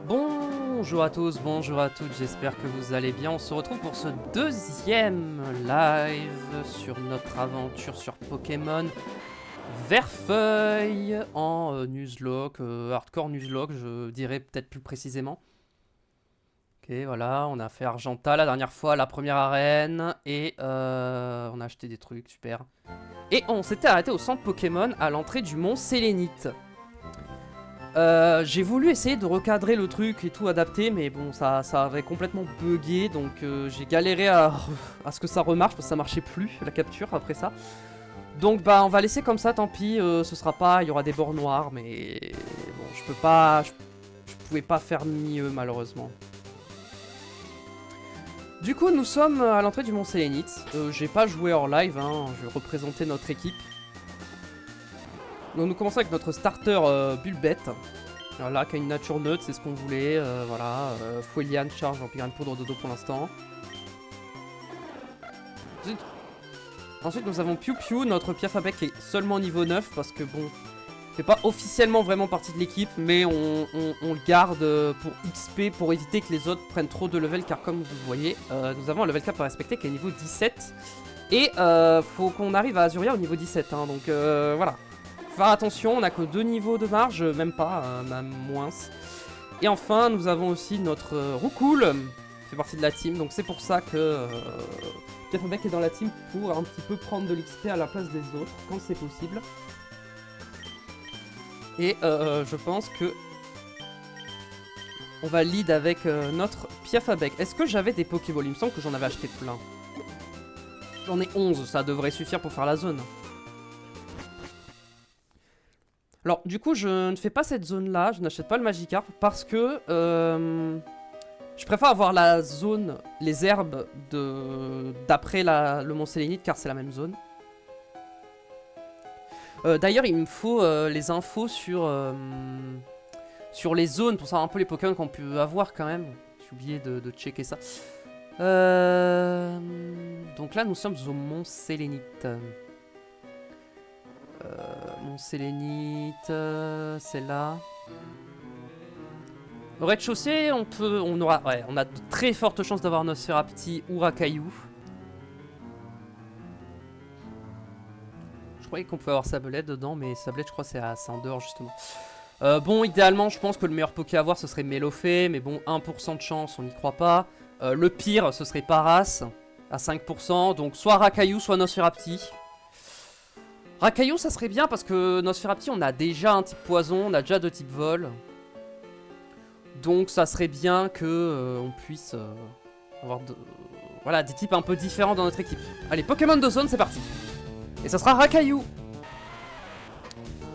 Bonjour à tous, bonjour à toutes, j'espère que vous allez bien. On se retrouve pour ce deuxième live sur notre aventure sur Pokémon Verfeuille en Nuzlocke, Hardcore Nuzlocke, je dirais peut-être plus précisément. Ok, voilà, on a fait Argenta la dernière fois, la première arène, et on a acheté des trucs, super. Et on s'était arrêté au centre Pokémon à l'entrée du mont Sélénite. J'ai voulu essayer de recadrer le truc et tout adapter, mais bon, ça avait complètement bugué, donc j'ai galéré à ce que ça remarche, parce que ça marchait plus, la capture, après ça. Donc bah on va laisser comme ça, tant pis, ce sera pas, il y aura des bords noirs, mais bon, je peux pas, je pouvais pas faire mieux malheureusement. Du coup, nous sommes à l'entrée du mont Sélénite, j'ai pas joué hors live, hein, je vais représenter notre équipe. Donc nous commençons avec notre starter Bulbette. Voilà, qui a une nature neutre, c'est ce qu'on voulait. Voilà, Foueliane, charge, vampire, poudre dodo pour l'instant. Ensuite nous avons Piu Piu, notre Piafabec qui est seulement niveau 9 parce que bon, fait pas officiellement vraiment partie de l'équipe, mais on le garde pour XP pour éviter que les autres prennent trop de level, car comme vous voyez, nous avons un level cap à respecter qui est niveau 17. Et faut qu'on arrive à Azuria au niveau 17, hein, donc voilà. Faire attention, on n'a que 2 niveaux de marge, même pas, même moins. Et enfin, nous avons aussi notre Roucoule, qui fait partie de la team, donc c'est pour ça que Piafabec est dans la team pour un petit peu prendre de l'XP à la place des autres, quand c'est possible. Et je pense que on va lead avec notre Piafabec. Est-ce que j'avais des Pokéballs? Il me semble que j'en avais acheté plein. J'en ai 11, ça devrait suffire pour faire la zone. Alors, du coup, je ne fais pas cette zone-là, je n'achète pas le Magikarp parce que je préfère avoir la zone, les herbes d'après le Mont Sélénite, car c'est la même zone. D'ailleurs, il me faut les infos sur les zones pour savoir un peu les Pokémon qu'on peut avoir quand même. J'ai oublié de checker ça. Donc là, nous sommes au Mont Sélénite. Mont Sélénite, c'est là. Au rez-de-chaussée, on a de très fortes chances d'avoir Nosferapti ou Rakaillou. Je croyais qu'on pouvait avoir Sablette dedans, mais Sablette, je crois, c'est en dehors justement. Bon, idéalement, je pense que le meilleur Poké à avoir, ce serait Mélophée, mais bon, 1% de chance, on n'y croit pas. Le pire, ce serait Paras, à 5%, donc soit Rakaillou, soit Nosferapti. Rakaillou, ça serait bien parce que Nosferapti, on a déjà un type poison, on a déjà 2 types vol. Donc ça serait bien que on puisse avoir voilà, des types un peu différents dans notre équipe. Allez, Pokémon de zone, c'est parti. Et ça sera Rakaillou.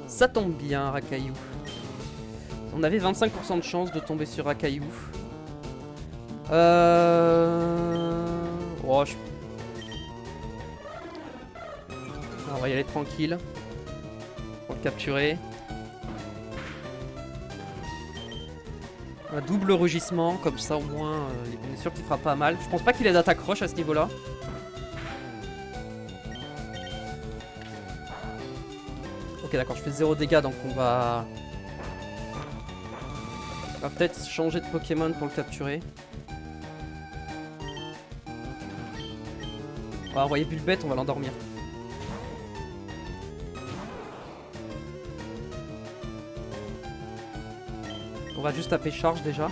Ça tombe bien, Rakaillou. On avait 25% de chance de tomber sur Rakaillou. Oh, on va y aller tranquille. Pour le capturer. Un double rugissement, comme ça au moins, on est sûr qu'il fera pas mal. Je pense pas qu'il ait d'attaque roche à ce niveau-là. Ok, d'accord, je fais 0 dégâts, donc on va peut-être changer de Pokémon pour le capturer. On va envoyer Bulbette, on va l'endormir. On va juste taper charge déjà.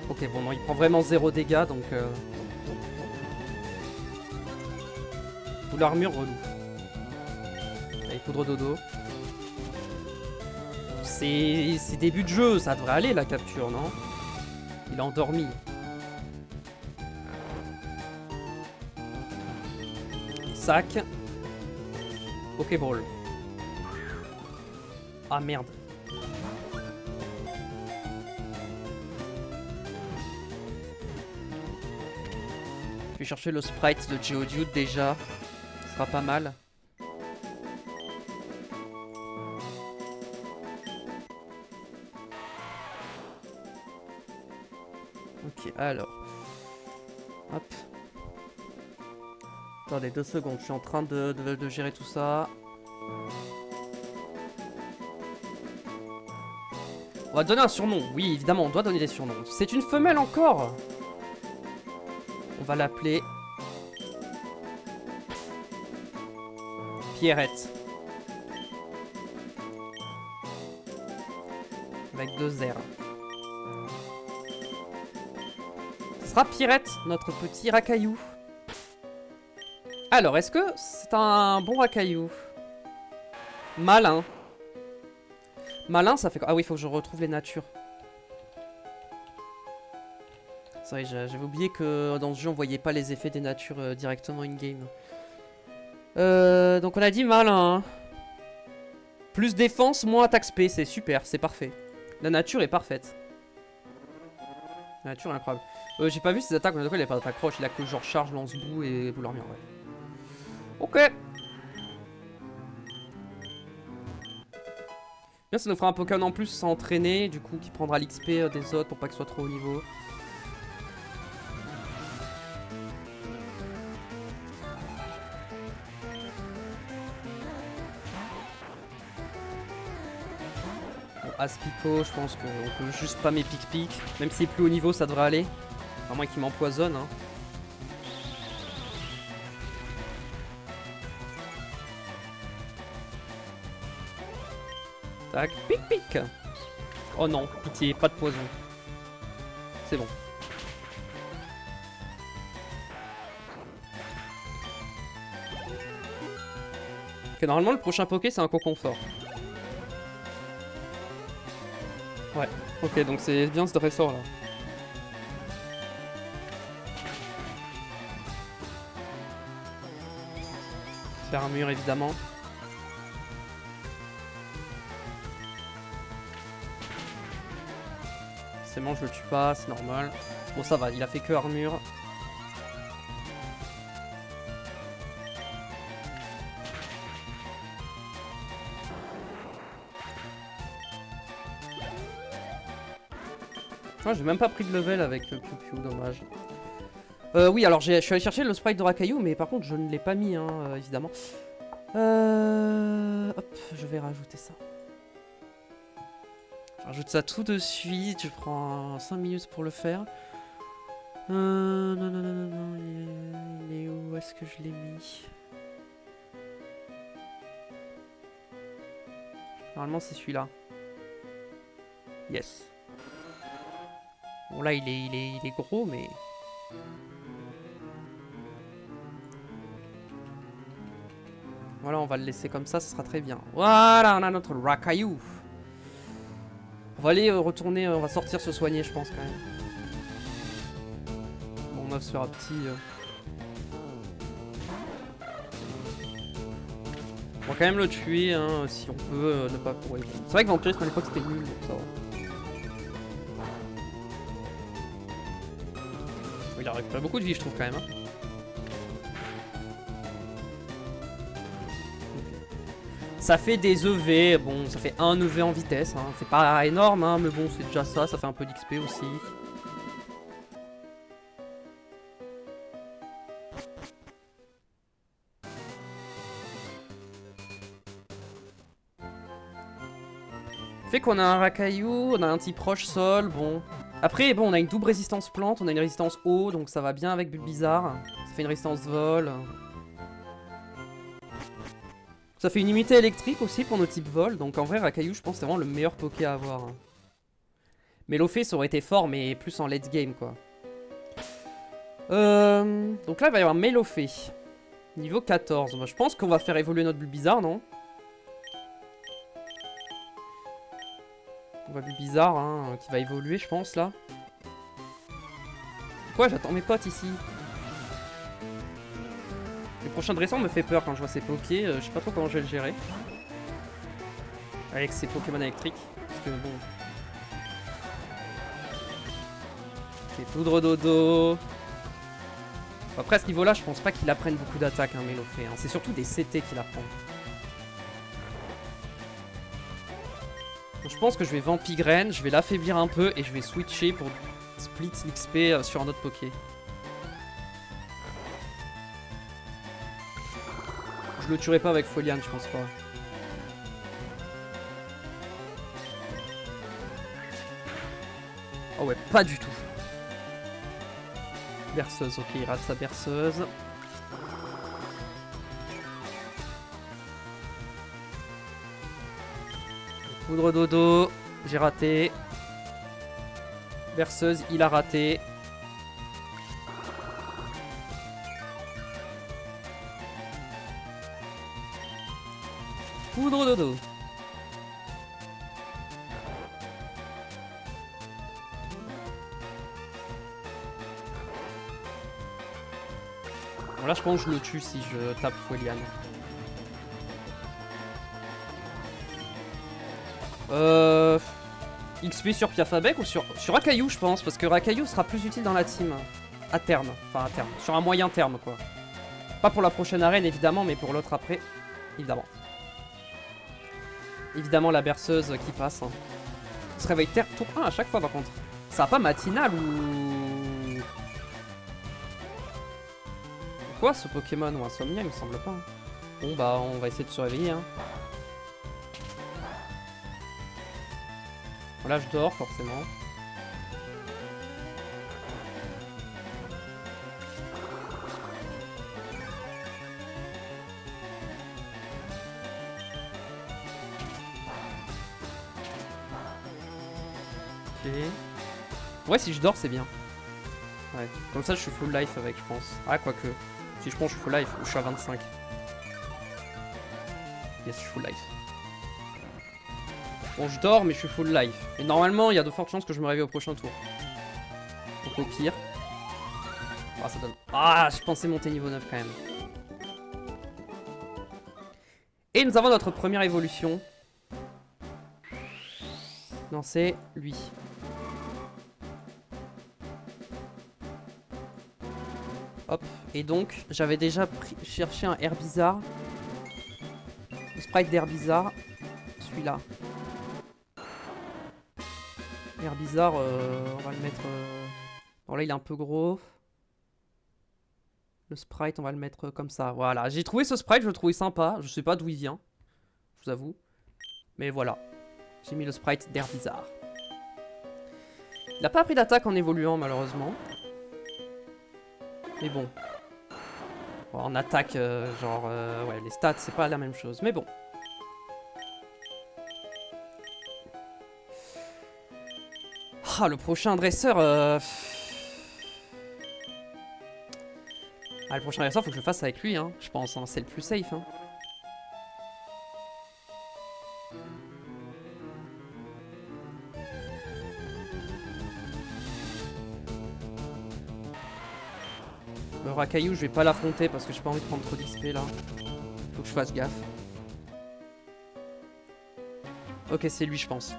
Ok, bon, non, il prend vraiment 0 dégâts, donc... Ou l'armure relou. Allez, poudre dodo. C'est début de jeu, ça devrait aller la capture, non? Il a endormi. Sac. Pokéball. Ah merde. Je vais chercher le sprite de Geodude déjà. Ce sera pas mal. Ok, alors. Hop. Attendez 2 secondes, je suis en train de gérer tout ça. On va donner un surnom. Oui, évidemment, on doit donner des surnoms. C'est une femelle encore. On va l'appeler... Pierrette. Avec 2 R. Ce sera Pierrette, notre petit racaillou. Alors, est-ce que c'est un bon racaillou? Malin. Malin, ça fait quoi? Ah oui, il faut que je retrouve les natures. C'est vrai, j'avais oublié que dans ce jeu, on voyait pas les effets des natures directement in-game. Donc on a dit malin. Hein. Plus défense, moins attaque spé, c'est super, c'est parfait. La nature est parfaite. La nature est incroyable. J'ai pas vu ses attaques, mais il a pas d'attaque proche, il a que genre charge, lance-boue et boule armure, ouais. Ok. Bien, ça nous fera un Pokémon en plus sans entraîner, du coup qui prendra l'XP des autres pour pas qu'il soit trop haut niveau. Bon, Aspico, je pense qu'on peut juste pas mes pic-pic. Même s'il est plus haut niveau, ça devrait aller. À moins qu'il m'empoisonne. Hein. Tac, pic pic. Oh non, pitié, pas de poison. C'est bon. Ok, normalement le prochain Poké c'est un Coconfort. Ouais, ok, donc c'est bien ce dresseur là. Fermure évidemment. C'est bon, je le tue pas, c'est normal. Bon, ça va, il a fait que armure. Ah, j'ai même pas pris de level avec Piu Piu, dommage. Oui, alors je suis allé chercher le sprite de Racaillou, mais par contre je ne l'ai pas mis, hein, évidemment. Hop, je vais rajouter ça. Je rajoute ça tout de suite, je prends 5 minutes pour le faire. Non, il est où? Est-ce que je l'ai mis? Normalement c'est celui-là. Yes. Bon là il est gros mais... Voilà, on va le laisser comme ça sera très bien. Voilà, on a notre Racaillou. On va aller retourner, on va sortir se soigner je pense quand même. Bon, on sera petit. On va quand même le tuer hein, si on peut ne pas courir. C'est vrai que Vampirisme à l'époque c'était nul, donc ça va. Il a récupéré beaucoup de vie je trouve quand même. Hein. Ça fait des EV, bon ça fait un EV en vitesse, hein. C'est pas énorme hein, mais bon c'est déjà ça, ça fait un peu d'XP aussi. Fait qu'on a un Racaillou, on a un type roche sol, bon. Après bon on a une double résistance plante, on a une résistance eau, donc ça va bien avec Bulbizarre. Ça fait une résistance vol. Ça fait une unité électrique aussi pour nos types vol, donc en vrai Racaillou je pense c'est vraiment le meilleur Poké à avoir. Melofée ça aurait été fort mais plus en late game quoi. Donc là il va y avoir Melofée. Niveau 14, bah, je pense qu'on va faire évoluer notre Bulbizarre non? On va Bulbizarre hein, qui va évoluer je pense là. Quoi j'attends mes potes ici. Le prochain dressant me fait peur quand je vois ces Pokés, je sais pas trop comment je vais le gérer. Avec ces Pokémon électriques. Parce que bon. C'est poudre dodo. Après à ce niveau là je pense pas qu'il apprenne beaucoup d'attaques hein, Melofée. Hein. C'est surtout des CT qu'il apprend. Donc, je pense que je vais Vampigraine, je vais l'affaiblir un peu et je vais switcher pour split l'XP sur un autre Poké. Je le tuerai pas avec Foliane, je pense pas. Oh ouais, pas du tout. Berceuse, ok, il rate sa berceuse. Poudre dodo, j'ai raté. Berceuse, il a raté. Poudre dodo. Bon, là, je pense que je le tue si je tape Foliane. XP sur Piafabek ou sur Rakayu, je pense, parce que Rakayu sera plus utile dans la team. À terme. Enfin, à terme. Sur un moyen terme, quoi. Pas pour la prochaine arène, évidemment, mais pour l'autre après. Évidemment. Évidemment, la berceuse qui passe. Hein. Il se réveille tour 1 à chaque fois, par contre. Ça va pas matinal ou... Quoi, ce Pokémon ou Insomnia, il me semble pas. Bon, bah, on va essayer de se réveiller, hein. Là, je dors, forcément. Ok. Ouais, si je dors, c'est bien. Ouais. Comme ça, je suis full life avec, je pense. Ah, quoique. Si je pense, je suis full life ou je suis à 25. Yes, je suis full life. Bon, je dors, mais je suis full life. Et normalement, il y a de fortes chances que je me réveille au prochain tour. Donc au pire. Ah, ça donne... Ah, je pensais monter niveau 9 quand même. Et nous avons notre première évolution. Non, c'est lui. Hop. Et donc, j'avais déjà cherché un Herbizarre. Le sprite d'Herbizarre. Celui-là. Herbizarre, on va le mettre... Bon, là, il est un peu gros. Le sprite, on va le mettre comme ça. Voilà, j'ai trouvé ce sprite, je le trouvais sympa. Je sais pas d'où il vient, je vous avoue. Mais voilà, j'ai mis le sprite d'Herbizarre. Il n'a pas pris d'attaque en évoluant, malheureusement. Mais bon. Bon, en attaque, ouais, les stats, c'est pas la même chose. Mais bon. Ah, le prochain dresseur... Ah, le prochain dresseur, faut que je le fasse avec lui, hein, je pense. Hein, c'est le plus safe. Hein. Le Rakayu, je vais pas l'affronter parce que j'ai pas envie de prendre trop d'XP là. Faut que je fasse gaffe. Ok, c'est lui, je pense.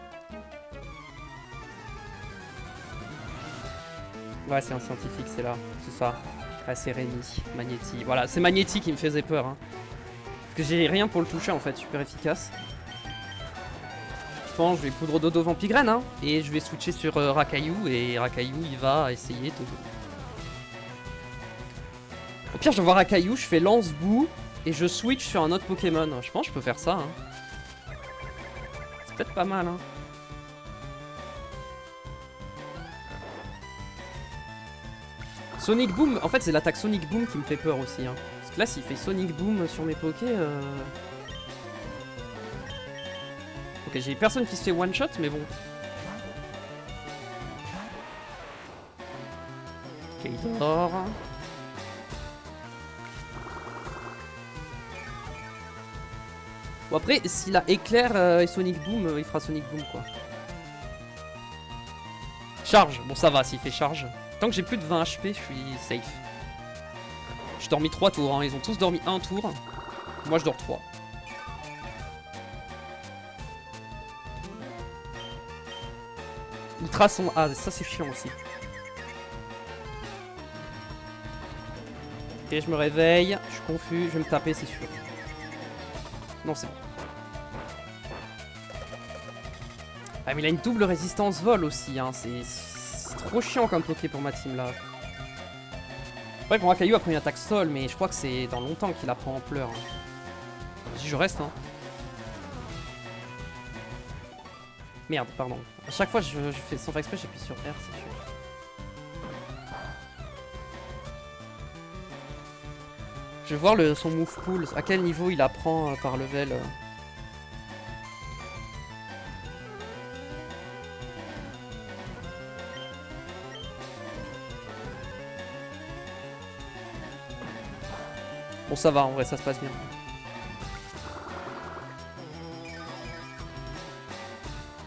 Ouais, c'est un scientifique, c'est là. C'est ça. Ah, c'est Rémi, Magnéti. Voilà, c'est Magnéti qui me faisait peur. Hein. Parce que j'ai rien pour le toucher en fait, super efficace. Je pense je vais poudre dodo Vampigraine. Hein, et je vais switcher sur Rakayu. Et Rakayu, il va essayer de... Au pire, je vois Rakayu, je fais lance-boue. Et je switch sur un autre Pokémon. Je pense que je peux faire ça. Hein. C'est peut-être pas mal. Hein. Sonic Boom, en fait c'est l'attaque Sonic Boom qui me fait peur aussi. Hein. Parce que là s'il fait Sonic Boom sur mes Pokés... Ok, j'ai personne qui se fait one shot mais bon. Ok, il dort. Bon après, s'il a éclair et Sonic Boom, il fera Sonic Boom quoi. Charge, bon ça va s'il fait charge. Tant que j'ai plus de 20 HP, je suis safe. J'ai dormi 3 tours, hein. Ils ont tous dormi 1 tour. Moi je dors 3. Ultrason, ah ça c'est chiant aussi. Ok, je me réveille, je suis confus, je vais me taper c'est sûr. Non c'est bon. Ah mais il a une double résistance vol aussi, hein. C'est trop chiant comme Poké pour ma team là. Ouais, pour Rakayu après une attaque sol, mais je crois que c'est dans longtemps qu'il apprend en pleurs. Hein. Si je reste, hein. Merde, pardon. À chaque fois, je fais sans faire exprès, j'appuie sur R, c'est sûr. Je vais voir son move pool, à quel niveau il apprend par level. Bon, ça va, en vrai, ça se passe bien.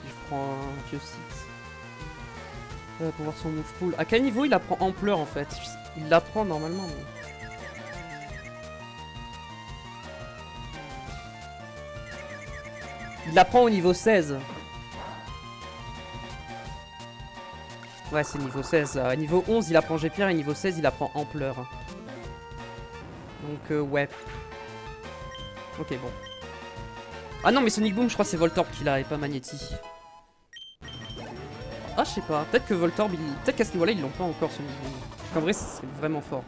Je prends un vieux site. Pour voir son move pool. À quel niveau il apprend ampleur en fait? Il l'apprend normalement. Mais... il l'apprend au niveau 16. Ouais, c'est niveau 16. Niveau 11, il apprend G-Pierre et niveau 16, il apprend ampleur. Donc, ouais. Ok, bon. Ah non, mais Sonic Boom, je crois que c'est Voltorb qui l'a et pas Magnéti. Ah, je sais pas. Peut-être que Voltorb, peut-être qu'à ce niveau-là, ils l'ont pas encore, Sonic Boom. Parce qu'en vrai, c'est vraiment fort.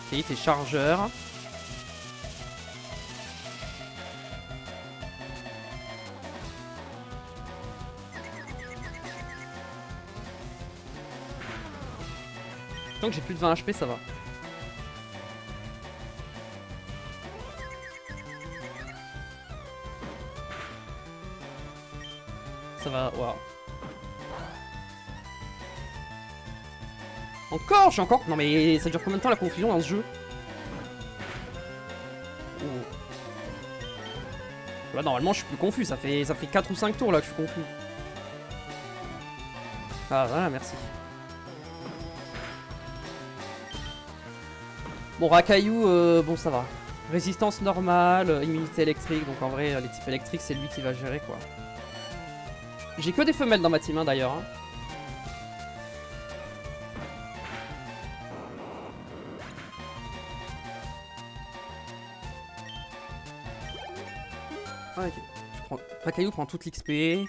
Ok, il fait chargeur. Tant que j'ai plus de 20 HP, ça va. Ça va, waouh. Encore, je suis encore... Non mais ça dure combien de temps la confusion dans ce jeu? Oh. Là normalement je suis plus confus, ça fait 4 ou 5 tours là que je suis confus. Ah voilà, merci. Bon, Rakayu, bon ça va. Résistance normale, immunité électrique, donc en vrai les types électriques c'est lui qui va gérer quoi. J'ai que des femelles dans ma team hein, d'ailleurs. Hein. Ah, ok. Rakayu prend toute l'XP.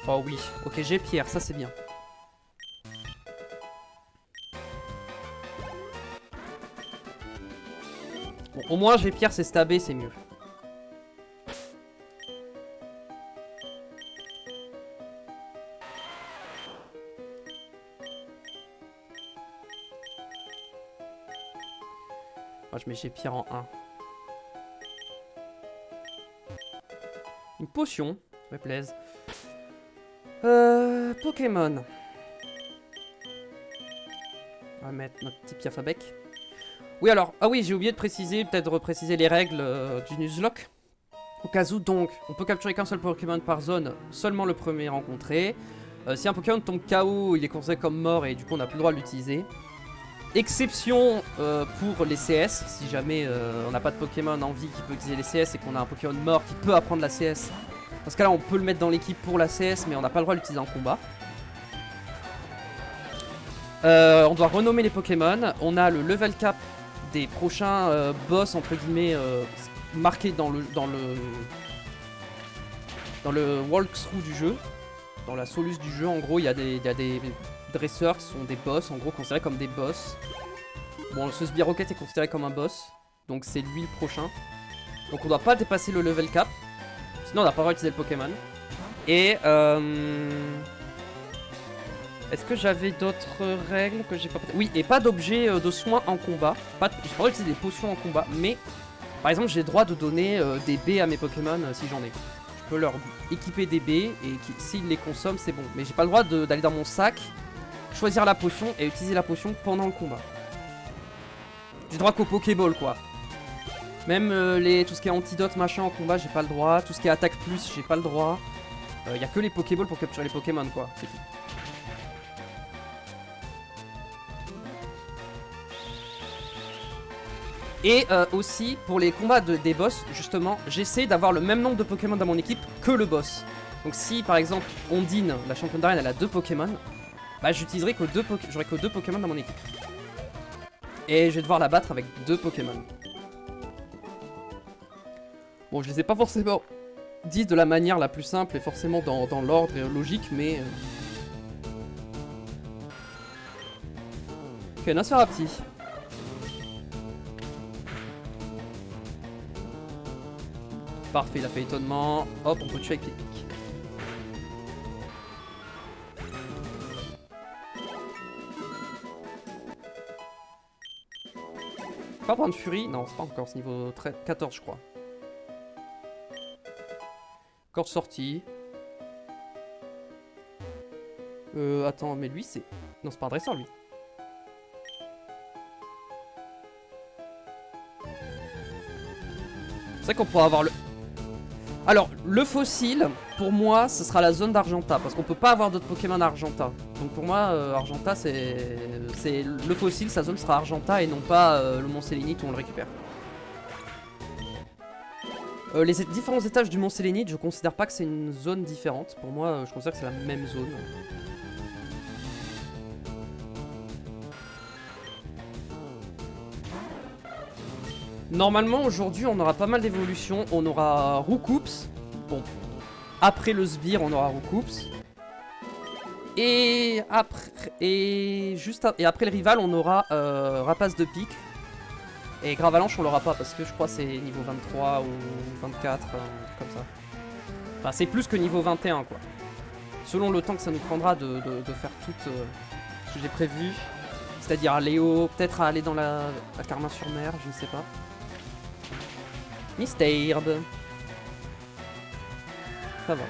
Oh oui, ok j'ai Pierre, ça c'est bien. Bon, au moins j'ai Pierre, c'est stabé, c'est mieux. Moi je mets j'ai Pierre en 1. Une potion, ça me plaise. Pokémon. On va mettre notre petit Piafabec. Oui alors, ah oui j'ai oublié de préciser, peut-être de repréciser les règles du Nuzlocke. Au cas où donc, on peut capturer qu'un seul Pokémon par zone, seulement le premier rencontré. Si un Pokémon tombe KO, il est considéré comme mort et du coup on n'a plus le droit de l'utiliser. Exception pour les CS, si jamais on n'a pas de Pokémon en vie qui peut utiliser les CS et qu'on a un Pokémon mort qui peut apprendre la CS. Dans ce cas là on peut le mettre dans l'équipe pour la CS mais on n'a pas le droit de l'utiliser en combat. On doit renommer les Pokémon, on a le level cap des prochains boss entre guillemets marqués dans le walkthrough du jeu, dans la soluce du jeu en gros il y a des dresseurs qui sont des boss en gros considérés comme des boss. Bon ce Sbirocket est considéré comme un boss, donc c'est lui le prochain. Donc on doit pas dépasser le level cap, sinon on n'a pas le droit d'utiliser le Pokémon. Et est-ce que j'avais d'autres règles que j'ai pas... Oui, et pas d'objet de soins en combat. J'ai pas le droit d'utiliser des potions en combat, mais par exemple j'ai le droit de donner des baies à mes Pokémon si j'en ai. Je peux leur équiper des baies et s'ils les consomment c'est bon. Mais j'ai pas le droit d'aller dans mon sac, choisir la potion et utiliser la potion pendant le combat. J'ai droit qu'au Pokéball quoi. Même tout ce qui est antidote machin en combat j'ai pas le droit. Tout ce qui est attaque plus j'ai pas le droit. Y a que les Pokéballs pour capturer les Pokémon quoi. C'est tout. Et aussi, pour les combats des boss, justement, j'essaie d'avoir le même nombre de Pokémon dans mon équipe que le boss. Donc si, par exemple, Ondine, la championne d'arène, elle a 2 Pokémon, bah j'utiliserai que j'aurai que 2 Pokémon dans mon équipe. Et je vais devoir la battre avec 2 Pokémon. Bon, je les ai pas forcément dit de la manière la plus simple et forcément dans l'ordre logique, mais... Ok, Nosferapti. Parfait, il a fait étonnement. Hop, on peut tuer avec les pics. Pas prendre Fury? Non, c'est pas encore, c'est niveau 13, 14 je crois. Corde sortie. Attends, mais lui c'est... Non, c'est pas un dresseur lui. C'est vrai qu'on pourra avoir le... Alors, le fossile, pour moi, ce sera la zone d'Argenta. Parce qu'on peut pas avoir d'autres Pokémon d'Argenta. Donc pour moi, Argenta, c'est... Le fossile, sa zone sera Argenta et non pas le Mont Sélénite où on le récupère. Les différents étages du Mont Sélénite, je considère pas que c'est une zone différente. Pour moi, je considère que c'est la même zone. Normalement, aujourd'hui, on aura pas mal d'évolutions. On aura Roucoups. Bon, après le sbire, on aura Roucoups. Et après, après le rival, on aura Rapace de pique. Et Gravalanche, on l'aura pas parce que je crois c'est niveau 23 ou 24, un truc comme ça. Enfin, c'est plus que niveau 21, quoi. Selon le temps que ça nous prendra de faire tout ce que j'ai prévu. C'est-à-dire à Léo, peut-être à aller dans la Carmin-sur-Mer, je ne sais pas. Mystère. Ça va.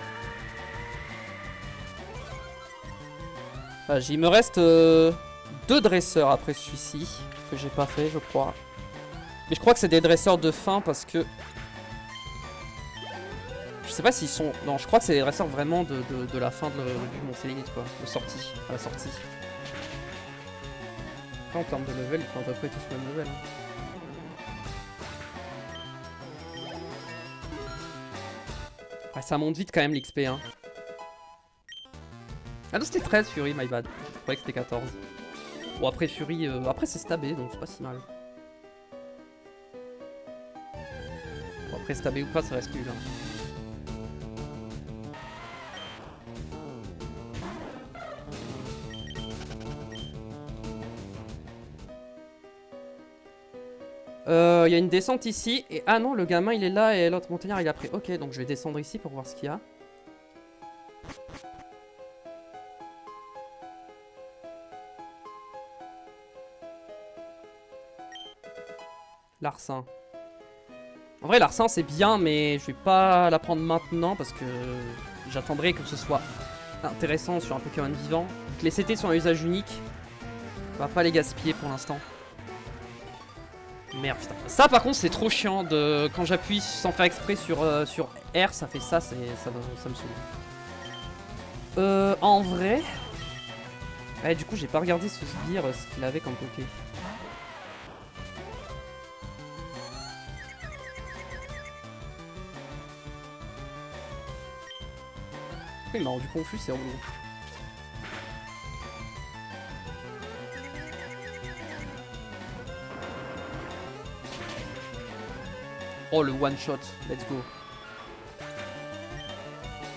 Enfin, il me reste 2 dresseurs après celui-ci, que j'ai pas fait, je crois. Mais je crois que c'est des dresseurs de fin parce que... Je sais pas s'ils sont... Non, je crois que c'est des dresseurs vraiment de la fin du Mont Sélénite, quoi. De sortie, à la sortie. Après, en termes de level, il faut à peu près tous le même level. Hein. Ouais, ça monte vite quand même l'XP, hein. Ah non, c'était 13 Fury, my bad. Je croyais que c'était 14. Bon, après Fury... Après, c'est stabé, donc c'est pas si mal. Bon, après, stabé ou pas, ça reste nul, hein. Il y a une descente ici. Et ah non, le gamin il est là et l'autre montagnard il a pris. Ok, donc je vais descendre ici pour voir ce qu'il y a. Larcin. En vrai, Larcin c'est bien, mais je vais pas la prendre maintenant parce que j'attendrai que ce soit intéressant sur un Pokémon vivant. Donc les CT sont un usage unique. On va pas les gaspiller pour l'instant. Merde, putain. Ça par contre c'est trop chiant de... Quand j'appuie sans faire exprès sur R, ça fait ça, ça me saoule. En vrai... Ouais, du coup j'ai pas regardé ce sbire, ce qu'il avait comme Poké. Il m'a rendu confus, c'est relou. Oh le one shot, let's go.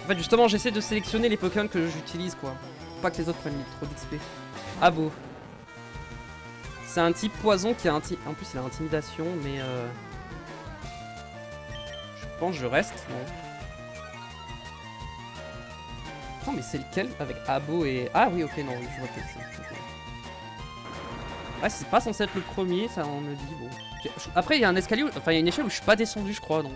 En fait justement j'essaie de sélectionner les Pokémon que j'utilise quoi. Faut pas que les autres prennent trop d'XP. Ah beau. C'est un type poison qui a en plus il a intimidation mais je pense que je reste, non. Non mais c'est lequel avec Abo et... Ah oui ok non oui, je vois que c'est. Ouais c'est pas censé être le premier, ça on me dit bon. Après il y a un escalier, enfin il y a une échelle où je suis pas descendu je crois donc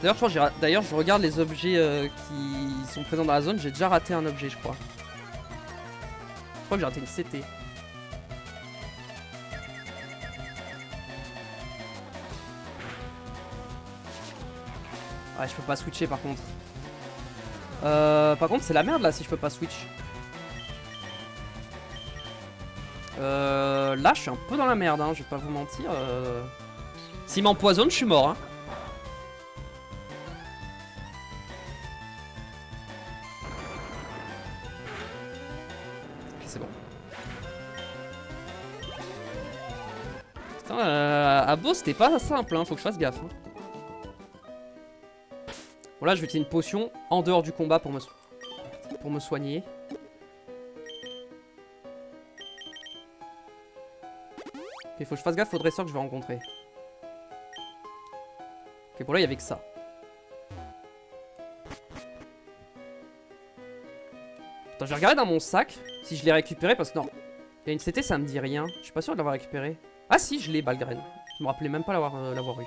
D'ailleurs je crois je regarde les objets qui sont présents dans la zone, j'ai déjà raté un objet je crois. Je crois que j'ai raté une CT. Ouais, je peux pas switcher par contre. Par contre, c'est la merde là si je peux pas switch. Là, je suis un peu dans la merde, hein, je vais pas vous mentir. S'il m'empoisonne, je suis mort. Hein. Ok, c'est bon. Putain, Abo, c'était pas simple, hein, faut que je fasse gaffe. Hein. Bon là je vais utiliser une potion en dehors du combat pour me soigner. Ok, faut que je fasse gaffe aux dresseurs que je vais rencontrer. Ok, bon là il y avait que ça. Attends, je vais regarder dans mon sac si je l'ai récupéré parce que non. Il y a une CT, ça me dit rien. Je suis pas sûr de l'avoir récupéré. Ah si, je l'ai, Balgren. Je me rappelais même pas l'avoir eu.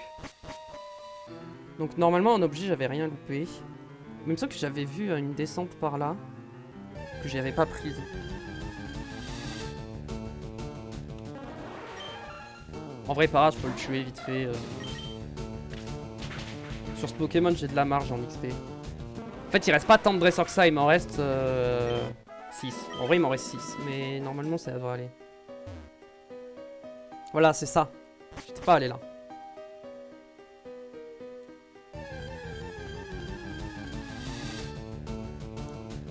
Donc normalement en objet, j'avais rien loupé. Même ça que j'avais vu une descente par là. Que j'avais pas prise. En vrai, pas grave, je peux le tuer vite fait. Sur ce Pokémon, j'ai de la marge en XP. En fait, il reste pas tant de dresseurs que ça, il m'en reste 6. En vrai, il m'en reste 6, mais normalement, ça devrait aller. Voilà, c'est ça. J'étais pas allé là.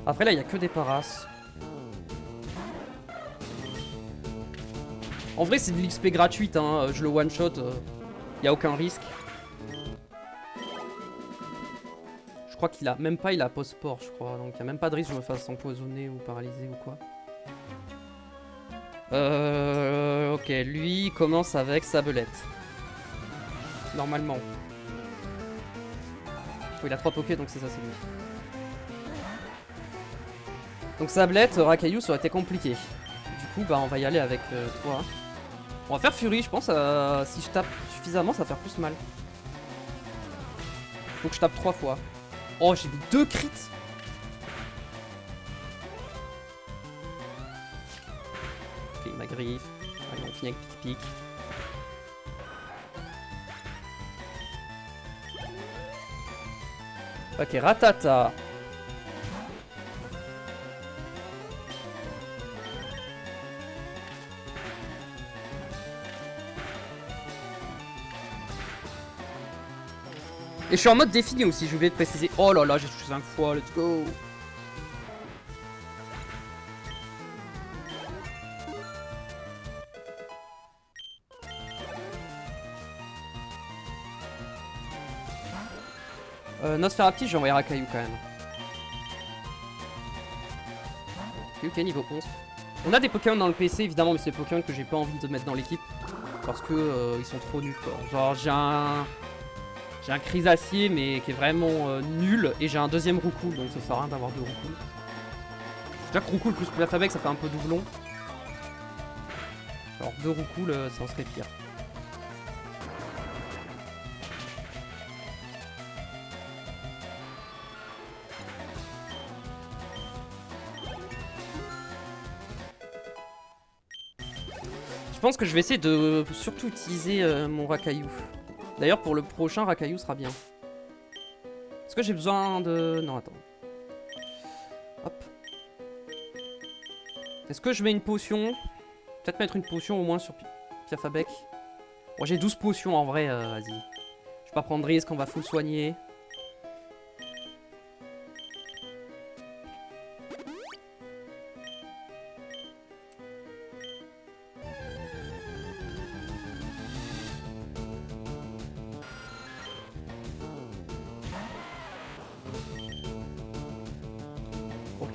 Après, là, il y a que des paras. En vrai, c'est de l'XP gratuite, hein. Je le one-shot, il y a aucun risque. Je crois qu'il a même pas, il a post-sport, je crois. Donc, il n'y a même pas de risque que je me fasse empoisonner ou paralyser ou quoi. Ok, lui, il commence avec Sablette. Normalement. Oh, il a 3 Poké, donc c'est ça, c'est lui. Donc Sablette, Rakaillou, ça aurait été compliqué. Du coup, bah, on va y aller avec toi. On va faire Fury, je pense. Si je tape suffisamment, ça va faire plus mal. Faut que je tape 3 fois. Oh, j'ai mis 2 crits. Ok, ma griffe. Allez, on finit avec pic-pic. Ok, Ratata. Et je suis en mode défini aussi, j'ai oublié de préciser. Oh là là, j'ai touché 5 fois, let's go. Nosferapti, j'ai envoyé Rakaillou quand même. Ok, niveau 11. On a des Pokémon dans le PC évidemment, mais c'est des Pokémon que j'ai pas envie de mettre dans l'équipe. Parce que ils sont trop nuls quoi. Genre j'ai un Chrysacier mais qui est vraiment nul. Et j'ai un deuxième Roucoule, donc ça sert à rien d'avoir 2 Roucoules. Déjà que Roucoule plus Piafabec ça fait un peu doublon. Alors 2 Roucoules ça en serait pire. Je pense que je vais essayer de surtout utiliser mon Rakaillou. D'ailleurs, pour le prochain, Rakaillou sera bien. Est-ce que j'ai besoin de... Non, attends. Hop. Est-ce que je mets une potion? Peut-être mettre une potion au moins sur Piafabec. Bon, j'ai 12 potions en vrai, vas-y. Je vais pas prendre de risque, on va full soigner.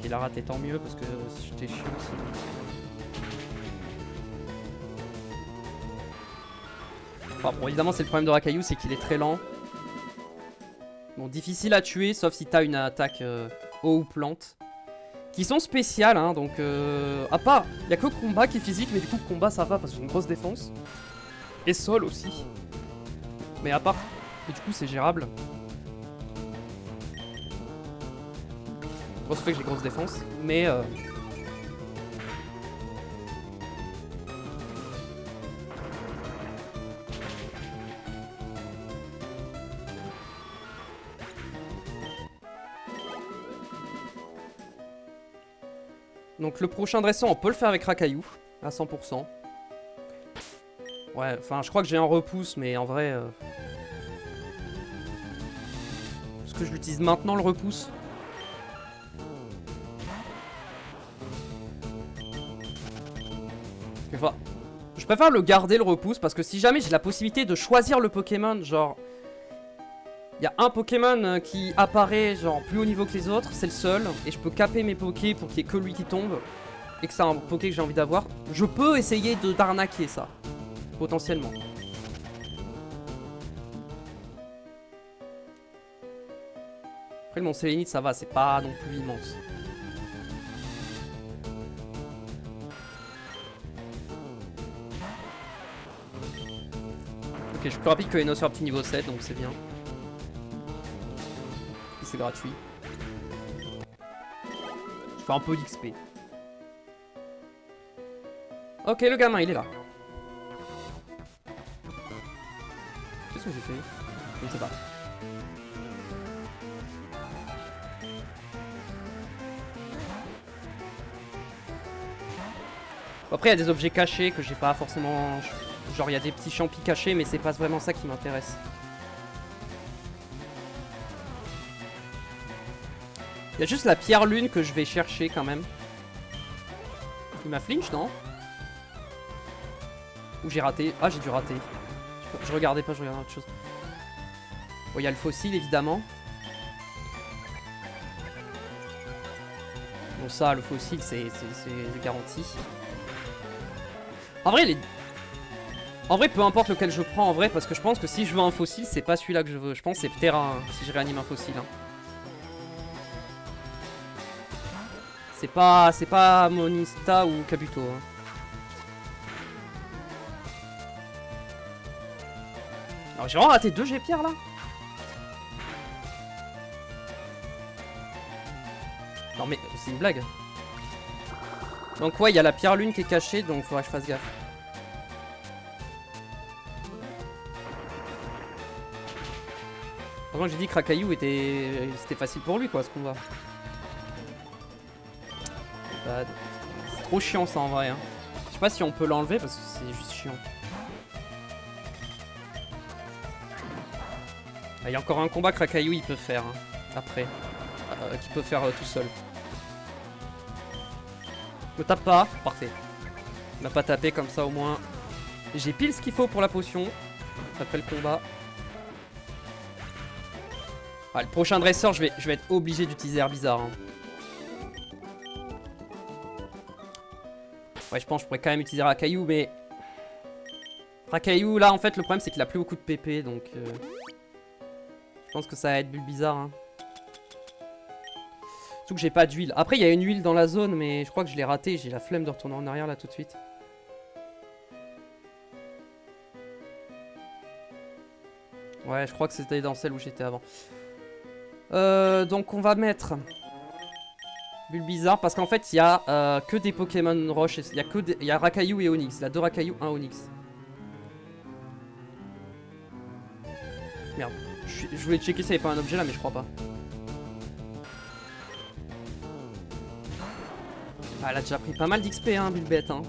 Il a raté, tant mieux parce que j'étais chiant aussi. Enfin, bon, évidemment, c'est le problème de Rakaillou, c'est qu'il est très lent. Bon, difficile à tuer, sauf si t'as une attaque eau ou plante. Qui sont spéciales, hein, donc à part, il n'y a que combat qui est physique, mais du coup, combat ça va parce que j'ai une grosse défense. Et sol aussi. Mais à part, et du coup, c'est gérable. Bon, ça fait que j'ai grosse défense, mais donc le prochain dressant, on peut le faire avec Rakaillou, à 100%. Ouais, enfin, je crois que j'ai un repousse, mais en vrai... Est-ce que je l'utilise maintenant, le repousse? Enfin, je préfère le garder le repousse parce que si jamais j'ai la possibilité de choisir le Pokémon, genre il y a un Pokémon qui apparaît genre plus haut niveau que les autres, c'est le seul, et je peux caper mes Pokés pour qu'il y ait que lui qui tombe, et que c'est un Poké que j'ai envie d'avoir, je peux essayer d'arnaquer ça. Potentiellement. Après le Mont Sélénite ça va, c'est pas non plus immense. Ok, je suis plus rapide que les Nosferatu niveau 7 donc c'est bien. Et c'est gratuit. Je fais un peu d'XP. Ok, le gamin il est là. Qu'est-ce que j'ai fait? Je ne sais pas. Après il y a des objets cachés que j'ai pas forcément... Genre il y a des petits champis cachés mais c'est pas vraiment ça qui m'intéresse. Il y a juste la pierre lune que je vais chercher quand même. Il m'a flinch non? Ou j'ai raté? Ah j'ai dû rater. Je regardais pas, je regardais autre chose. Bon il y a le fossile évidemment. Bon ça le fossile c'est garanti. En vrai, en vrai, peu importe lequel je prends en vrai, parce que je pense que si je veux un fossile, c'est pas celui-là que je veux. Je pense que c'est Ptera hein, si je réanime un fossile. Hein. C'est pas Monista ou Kabuto. Hein. Alors j'ai vraiment raté 2 G-pierres là. Non mais c'est une blague. Donc ouais, il y a la pierre lune qui est cachée, donc faudra que je fasse gaffe. Franchement, j'ai dit que Rakayu c'était facile pour lui quoi ce combat. C'est trop chiant ça en vrai. Hein. Je sais pas si on peut l'enlever parce que c'est juste chiant. Il y a encore un combat que Rakayu il peut faire hein, après. Qu'il peut faire tout seul. Me tape pas, parfait. Il m'a pas tapé comme ça au moins. J'ai pile ce qu'il faut pour la potion. Après le combat. Ah, le prochain dresseur, je vais être obligé d'utiliser Herbizarre. Hein. Ouais, je pense que je pourrais quand même utiliser Rakayu, mais... Rakayu, là, en fait, le problème, c'est qu'il a plus beaucoup de PP, donc... Je pense que ça va être Bulbizarre. Hein. Surtout que j'ai pas d'huile. Après, il y a une huile dans la zone, mais je crois que je l'ai raté. J'ai la flemme de retourner en arrière, là, tout de suite. Ouais, je crois que c'était dans celle où j'étais avant. Donc, on va mettre... Bulbizarre, parce qu'en fait, il y a que des Pokémon Roche. Il y a Rakayu et Onix. Il y a 2 Rakayu, 1 Onix. Merde. Je voulais checker s'il n'y avait pas un objet là, mais je crois pas. Ah, elle a déjà pris pas mal d'XP, hein, Bulbette. Hein.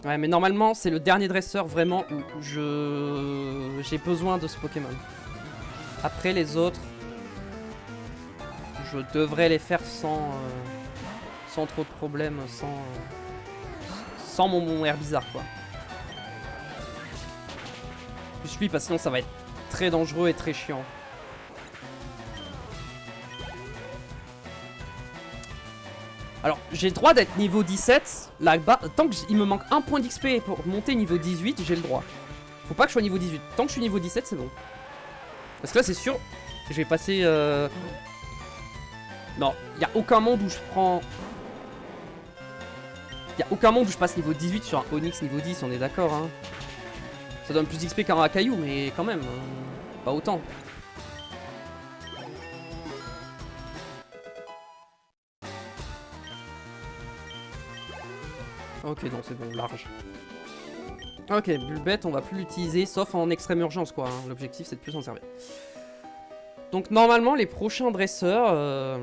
Ouais, mais normalement, c'est le dernier dresseur vraiment où j'ai besoin de ce Pokémon. Après, les autres, je devrais les faire sans trop de problèmes, sans mon Herbizarre, quoi. Plus lui, parce que sinon, ça va être très dangereux et très chiant. Alors, j'ai le droit d'être niveau 17 là-bas. Tant qu'il me manque un point d'XP pour monter niveau 18, j'ai le droit. Faut pas que je sois niveau 18. Tant que je suis niveau 17, c'est bon. Parce que là, c'est sûr, je vais passer... Non, il y a aucun monde où je prends... Il y a aucun monde où je passe niveau 18 sur un Onix niveau 10, on est d'accord, hein. Ça donne plus d'XP qu'un Rakayu, mais quand même, pas autant. Ok, non, c'est bon, large. Ok, Bulbette, on va plus l'utiliser, sauf en extrême urgence, quoi. Hein. L'objectif, c'est de plus s'en servir. Donc, normalement, les prochains dresseurs...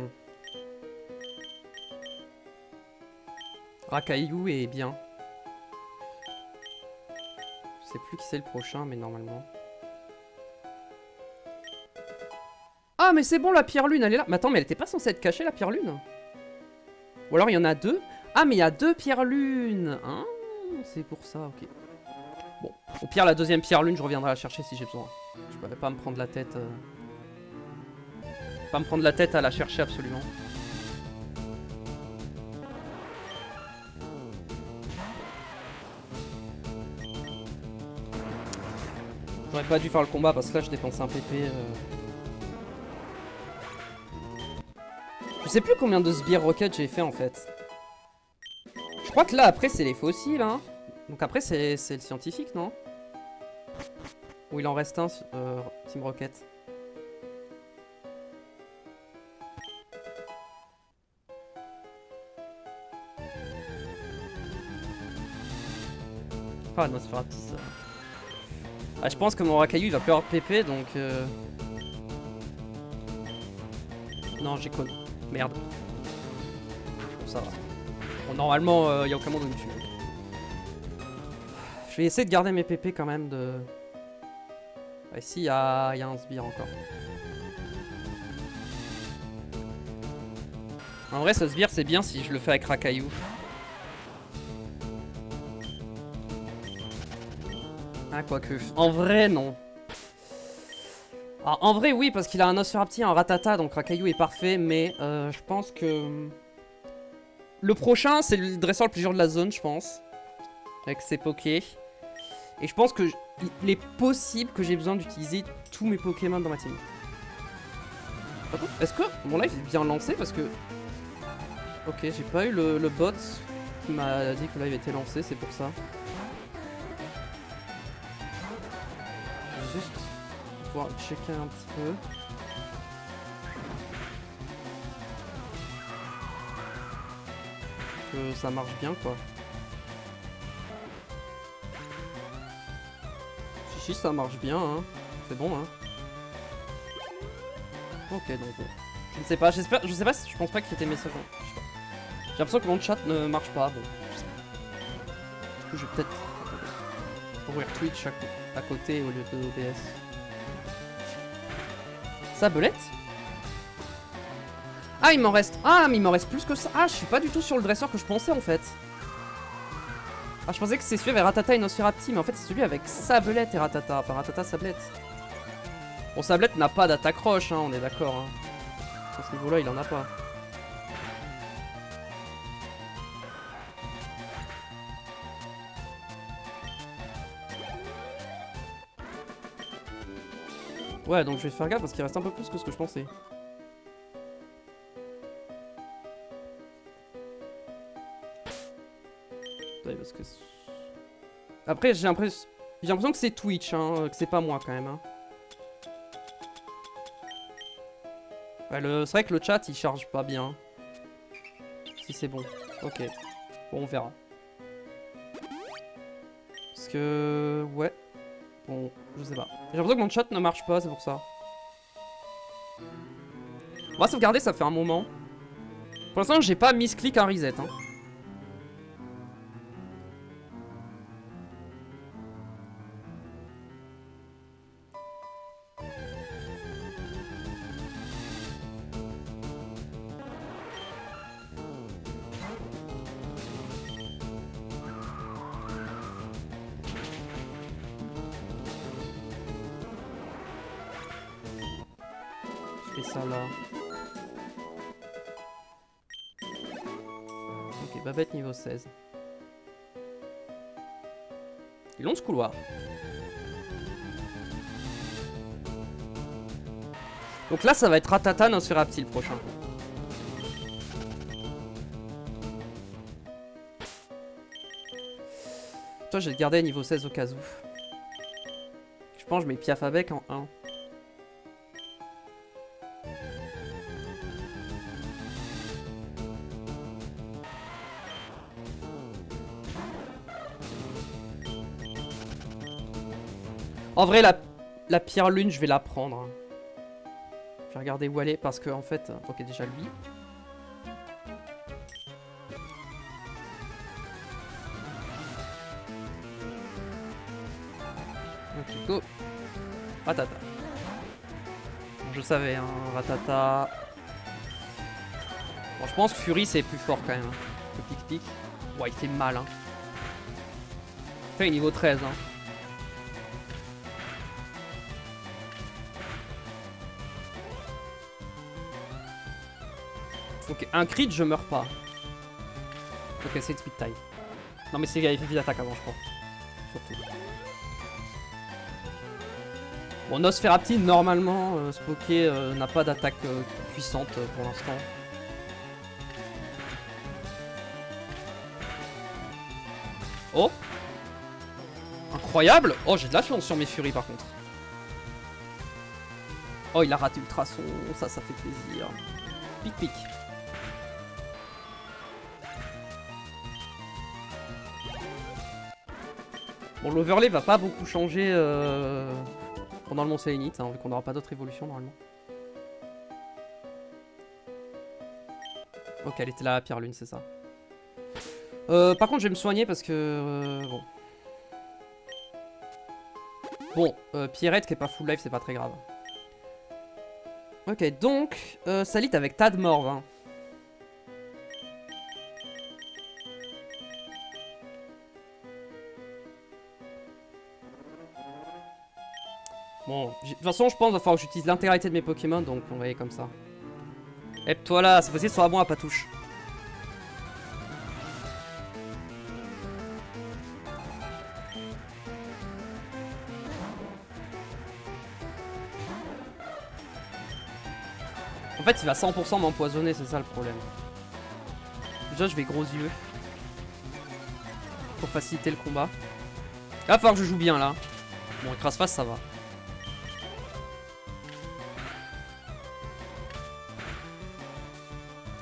Rakayu est bien. Je sais plus qui c'est le prochain, mais normalement... Ah, mais c'est bon, la pierre lune, elle est là. Mais attends, mais elle était pas censée être cachée, la pierre lune? Ou alors, il y en a 2. Ah, mais il y a 2 pierres lunes. Hein, c'est pour ça, ok. Bon, au pire, la deuxième pierre lune, je reviendrai la chercher si j'ai besoin. Je pourrais pas me prendre la tête... Pas me prendre la tête à la chercher absolument. J'aurais pas dû faire le combat parce que là je dépensais un PP. Je sais plus combien de sbires rocket j'ai fait en fait. Je crois que là après c'est les fossiles hein. Donc après c'est le scientifique non? Ou il en reste un Team Rocket. Ah non c'est pas petit ça. Ah, je pense que mon Rakayu il va plus avoir PP donc non j'ai con. Merde. Bon, ça va. Bon, normalement il y a aucun monde où me tue. Je vais essayer de garder mes PP quand même de... Ouais, si, il y a un sbire encore. En vrai, ce sbire, c'est bien si je le fais avec Rakayu. Ah, quoique. En vrai, non. Ah, en vrai, oui, parce qu'il a un Nosferapti, un Ratata, donc Rakayu est parfait, mais je pense que... Le prochain, c'est le dresseur le plus dur de la zone, je pense. Avec ses pokés. Et je pense que il est possible que j'ai besoin d'utiliser tous mes Pokémon dans ma team. Est-ce que mon live est bien lancé? Parce que... Ok, j'ai pas eu le bot qui m'a dit que le live était lancé, c'est pour ça. Je vais juste pouvoir checker un petit peu. Que ça marche bien quoi. Si ça marche bien hein. C'est bon hein. Ok donc bon. Je ne sais pas, je sais pas si je pense pas qu'il y ait des messages. J'ai l'impression que mon chat ne marche pas. Bon, je sais pas. Du coup je vais peut-être ouvrir Twitch à côté au lieu de OBS. Sabelette? Ah il m'en reste. Ah mais il m'en reste plus que ça. Ah je suis pas du tout sur le dresseur que je pensais en fait. Ah je pensais que c'est celui avec Ratata et Nosferapti, mais en fait c'est celui avec Sablette et Ratata. Enfin Ratata, Sablette. Bon Sablette n'a pas d'attaque roche, hein, on est d'accord. Hein. À ce niveau-là il en a pas. Ouais donc je vais faire gaffe parce qu'il reste un peu plus que ce que je pensais. Parce que... Après j'ai l'impression que c'est Twitch, hein, que c'est pas moi quand même. Hein. Ouais, c'est vrai que le chat il charge pas bien. Si c'est bon. Ok. Bon on verra. Parce que... Ouais. Bon, je sais pas. J'ai l'impression que mon chat ne marche pas, c'est pour ça. On va sauvegarder, ça fait un moment. Pour l'instant j'ai pas mis clic un reset. Hein. Ça là. Ok, Babette niveau 16. Ils l'ont ce couloir. Donc là, ça va être Ratata, Nosferapti le prochain. Toi, je vais te garder à niveau 16 au cas où. Je pense que je mets Piafabec en 1. En vrai, la pierre lune, je vais la prendre. Je vais regarder où elle est parce que, en fait... Ok, déjà lui. Ok, go. Ratata. Je savais, hein, Ratata. Bon, je pense que Fury, c'est plus fort quand même. Hein. Le pic-pic. Ouais, il fait mal, hein. Enfin, niveau 13, hein. Ok, un crit, je meurs pas. Ok, c'est de speed time. Non, mais c'est il y avait d'attaque avant, je crois. Surtout. Bon, Nosferapti, normalement, ce Poké n'a pas d'attaque puissante pour l'instant. Oh! Incroyable! Oh, j'ai de la chance sur mes furies par contre. Oh, il a raté Ultrason, ça fait plaisir. Pic pic. Bon, l'overlay va pas beaucoup changer pendant le Mont Sélénite, hein, vu qu'on n'aura pas d'autres évolutions normalement. Ok, elle était là, la Pierre Lune, c'est ça. Par contre, je vais me soigner parce que... bon. Bon, Pierrette qui est pas full life, c'est pas très grave. Ok, donc, Salit avec Tadmorve. Hein. Bon, de toute façon, je pense qu'il va falloir que j'utilise l'intégralité de mes Pokémon, donc on va y aller comme ça. Hep, toi là, cette fois-ci, sera bon à Patouche. En fait, il va 100% m'empoisonner, c'est ça le problème. Déjà, je vais gros yeux. Pour faciliter le combat. Il va falloir que je joue bien là. Bon, écrase face, ça va.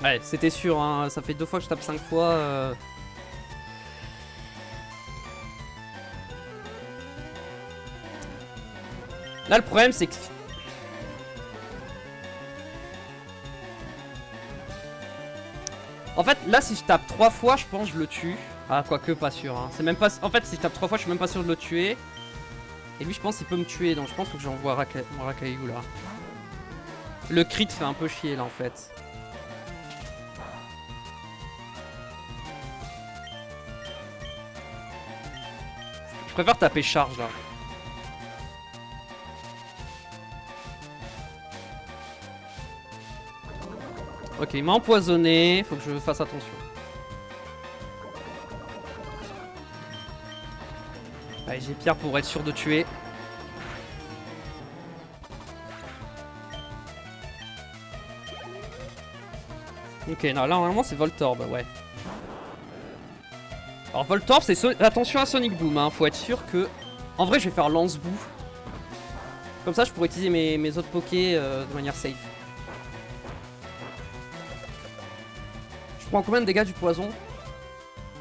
Ouais, c'était sûr, hein. Ça fait 2 fois que je tape 5 fois. Là, le problème, c'est que... En fait, là, si je tape 3 fois, je pense que je le tue. Ah, quoique, pas sûr. Hein. C'est même pas... En fait, si je tape 3 fois, je suis même pas sûr de le tuer. Et lui, je pense qu'il peut me tuer. Donc, je pense que j'envoie Rakayu, là. Le crit fait un peu chier, là, en fait. Je préfère taper charge, là. Ok, il m'a empoisonné. Faut que je fasse attention. Allez, j'ai Pierre pour être sûr de tuer. Ok, non, là, normalement, c'est Voltorb, ouais. Alors, Voltorb, c'est... Attention à Sonic Boom, hein. Faut être sûr que... En vrai, je vais faire Lance-Boue. Comme ça, je pourrais utiliser mes autres Pokés de manière safe. Je prends combien de dégâts du poison?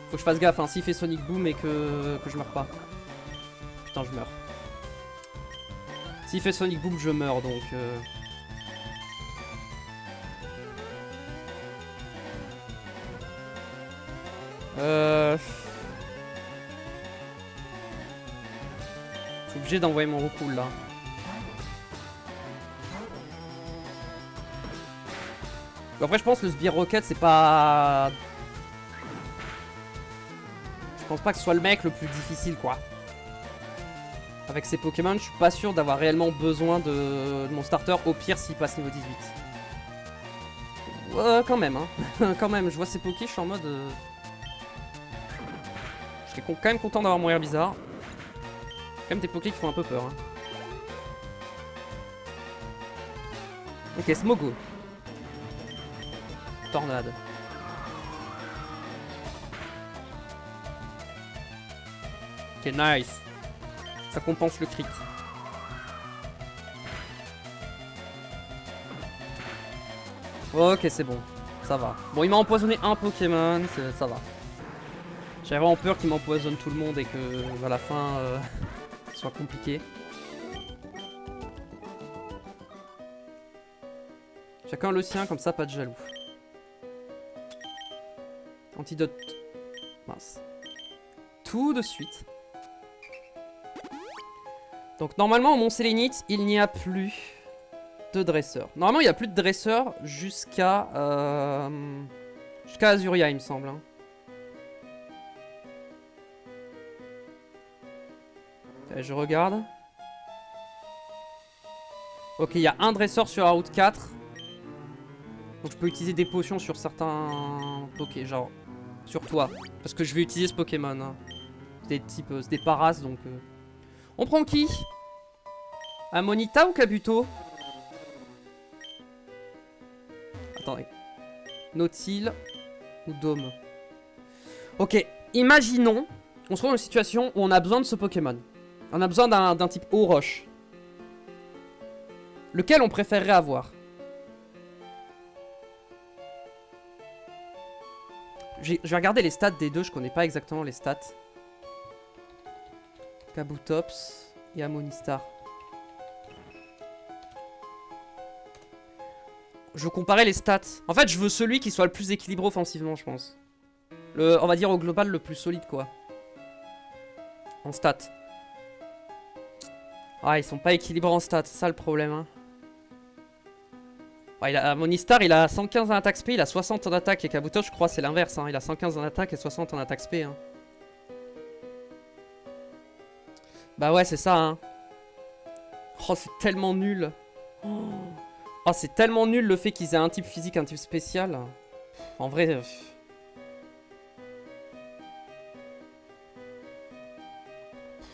Faut que je fasse gaffe, hein. S'il fait Sonic Boom et que je meurs pas. Putain, je meurs. S'il fait Sonic Boom, je meurs, donc... Je suis obligé d'envoyer mon recool là. Après, je pense que le Sbire Rocket, c'est pas... Je pense pas que ce soit le mec le plus difficile, quoi. Avec ces Pokémon, je suis pas sûr d'avoir réellement besoin de mon starter. Au pire, s'il passe niveau 18. Quand même, hein. Quand même, je vois ces Pokés, je suis en mode... Je serais quand même content d'avoir mon air bizarre. Quand même des Pokés qui font un peu peur. Hein. Ok, Smogo. Tornade. Ok, nice. Ça compense le crit. Ok, c'est bon. Ça va. Bon, il m'a empoisonné un Pokémon, ça va. J'avais vraiment peur qu'il m'empoisonne tout le monde et que à la fin, ce soit compliqué. Chacun le sien, comme ça, pas de jaloux. Antidote. Mince. Tout de suite. Donc normalement au Mont Sélénite, il n'y a plus de dresseurs. Normalement il n'y a plus de dresseurs jusqu'à Azuria, il me semble. Hein. Allez, je regarde. Ok, il y a un dresseur sur la route 4. Donc je peux utiliser des potions sur certains Poké, genre sur toi. Parce que je vais utiliser ce Pokémon. Hein. C'est des types, c'est des paras donc... On prend qui? Amonita ou Kabuto? Attendez. Nautil ou Dôme? Ok, imaginons, on se trouve dans une situation où on a besoin de ce Pokémon. On a besoin d'un type eau roche. Lequel on préférerait avoir? Je vais regarder les stats des deux, je connais pas exactement les stats. Kabutops et Amonistar. Je veux comparer les stats. En fait, je veux celui qui soit le plus équilibré offensivement, je pense. On va dire au global le plus solide, quoi. En stats. Ah, ils sont pas équilibrés en stats, c'est ça le problème, hein. Ouais, Monistar, il a 115 en attaque spé, il a 60 en attaque. Et Kabuto, je crois, c'est l'inverse, hein. Il a 115 en attaque et 60 en attaque spé, hein. Bah ouais, c'est ça, hein. Oh, c'est tellement nul. Oh, c'est tellement nul le fait qu'ils aient un type physique, un type spécial. En vrai...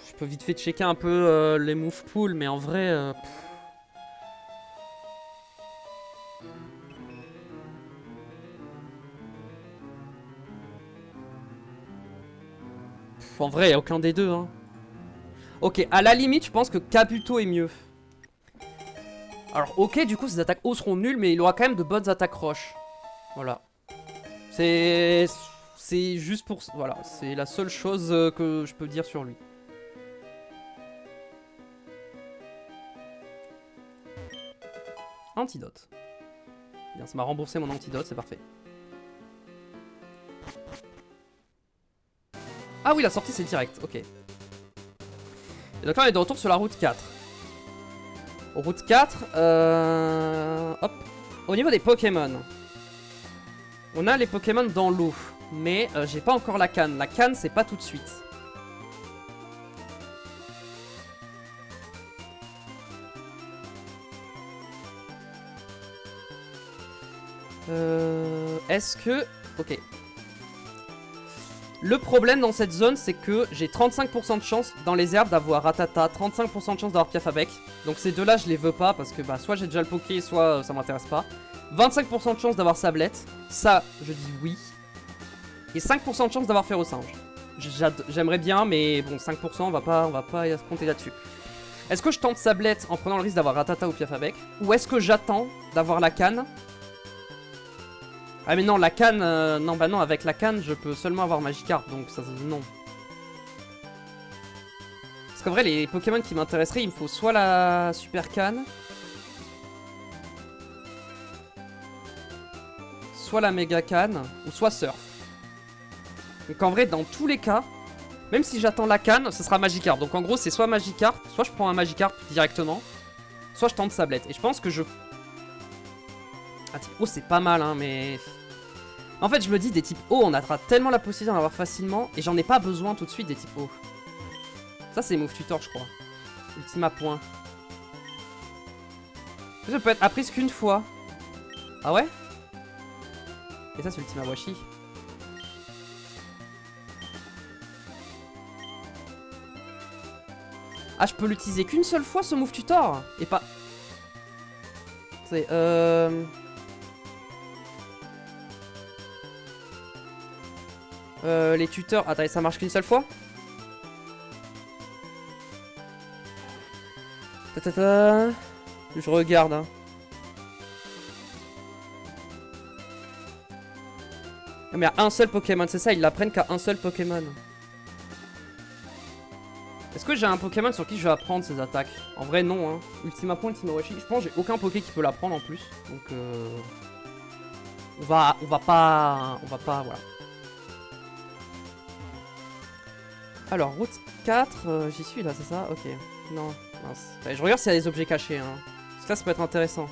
Je peux vite fait checker un peu les move pool, mais en vrai... En vrai, il n'y a aucun des deux, hein. Ok, à la limite, je pense que Kabuto est mieux. Alors, ok, du coup, ses attaques eau seront nulles, mais il aura quand même de bonnes attaques roches. Voilà. C'est juste pour... Voilà, c'est la seule chose que je peux dire sur lui. Antidote. Bien, ça m'a remboursé mon antidote, c'est parfait. Ah oui, la sortie, c'est direct, ok. Et donc là, on est de retour sur la route 4. Route 4, hop. Au niveau des Pokémon, on a les Pokémon dans l'eau. Mais j'ai pas encore la canne. La canne, c'est pas tout de suite. Est-ce que... Ok. Le problème dans cette zone, c'est que j'ai 35% de chance dans les herbes d'avoir Rattata, 35% de chance d'avoir Piafabec. Donc ces deux-là, je les veux pas parce que bah, soit j'ai déjà le Poké, soit ça m'intéresse pas. 25% de chance d'avoir Sablette. Ça, je dis oui. Et 5% de chance d'avoir Ferrosinge. J'aimerais bien, mais bon, 5%, on va pas se compter là-dessus. Est-ce que je tente Sablette en prenant le risque d'avoir Rattata ou Piafabec? Ou est-ce que j'attends d'avoir la canne? Ah mais non, la canne, non bah non, avec la canne, je peux seulement avoir Magikarp, donc ça, non. Parce qu'en vrai, les Pokémon qui m'intéresseraient, il me faut soit la Super Canne, soit la Méga Canne, ou soit Surf. Donc en vrai, dans tous les cas, même si j'attends la canne, ce sera Magikarp. Donc en gros, c'est soit Magikarp, soit je prends un Magikarp directement, soit je tente Sablette. Et je pense que je... Ah, type O, c'est pas mal, hein, mais... En fait, je me dis, des types O, on aura tellement la possibilité d'en avoir facilement, et j'en ai pas besoin tout de suite des types O. Ça, c'est Move Tutor, je crois. Ultima point. Ça peut être apprise qu'une fois. Ah ouais? Et ça, c'est Ultima Washi. Ah, je peux l'utiliser qu'une seule fois, ce Move Tutor? Et pas... C'est les tuteurs... Attendez, ça marche qu'une seule fois? Je regarde, hein. Mais à un seul Pokémon, c'est ça, ils l'apprennent qu'à un seul Pokémon. Est-ce que j'ai un Pokémon sur qui je vais apprendre ses attaques? En vrai, non, hein. Ultima Point, Ultima Washi. Je pense que j'ai aucun Poké qui peut l'apprendre en plus. Donc, on va pas, voilà. Alors, route 4, j'y suis là, c'est ça? Ok. Non, mince. Allez, je regarde s'il y a des objets cachés, hein. Parce que là, ça peut être intéressant.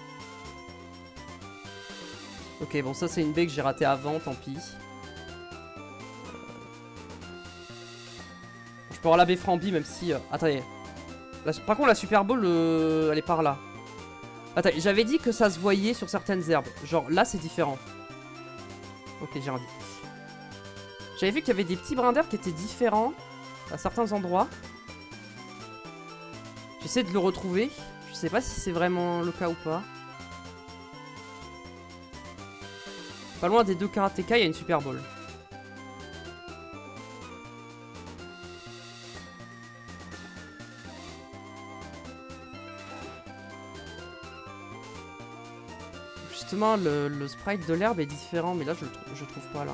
Ok, bon, ça, c'est une baie que j'ai ratée avant, tant pis. Je peux avoir la baie Frambi, même si... attendez. Par contre, la Super Ball, elle est par là. Attendez, j'avais dit que ça se voyait sur certaines herbes. Genre, là, c'est différent. Ok, j'ai rien dit. J'avais vu qu'il y avait des petits brins d'herbe qui étaient différents à certains endroits. J'essaie de le retrouver. sais pas si c'est vraiment le cas ou pas. Pas loin des deux karatéka, il y a une Super Bowl. Justement, le sprite de l'herbe est différent, mais là je trouve pas là.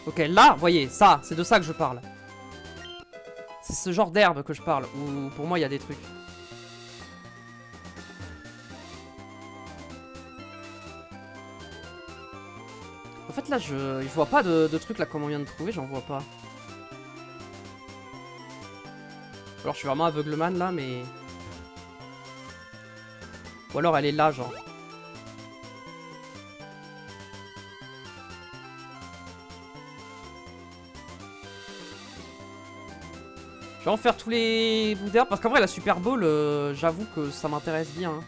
Ok, là, voyez, ça, c'est de ça que je parle. C'est ce genre d'herbe que je parle, où pour moi il y a des trucs. En fait là, je vois pas de trucs là comme on vient de trouver, j'en vois pas. Alors je suis vraiment aveugleman là, mais... Ou alors elle est là, genre. Je vais en faire tous les bouts d'herbe, parce qu'en vrai la Super Bowl, j'avoue que ça m'intéresse bien. Hein.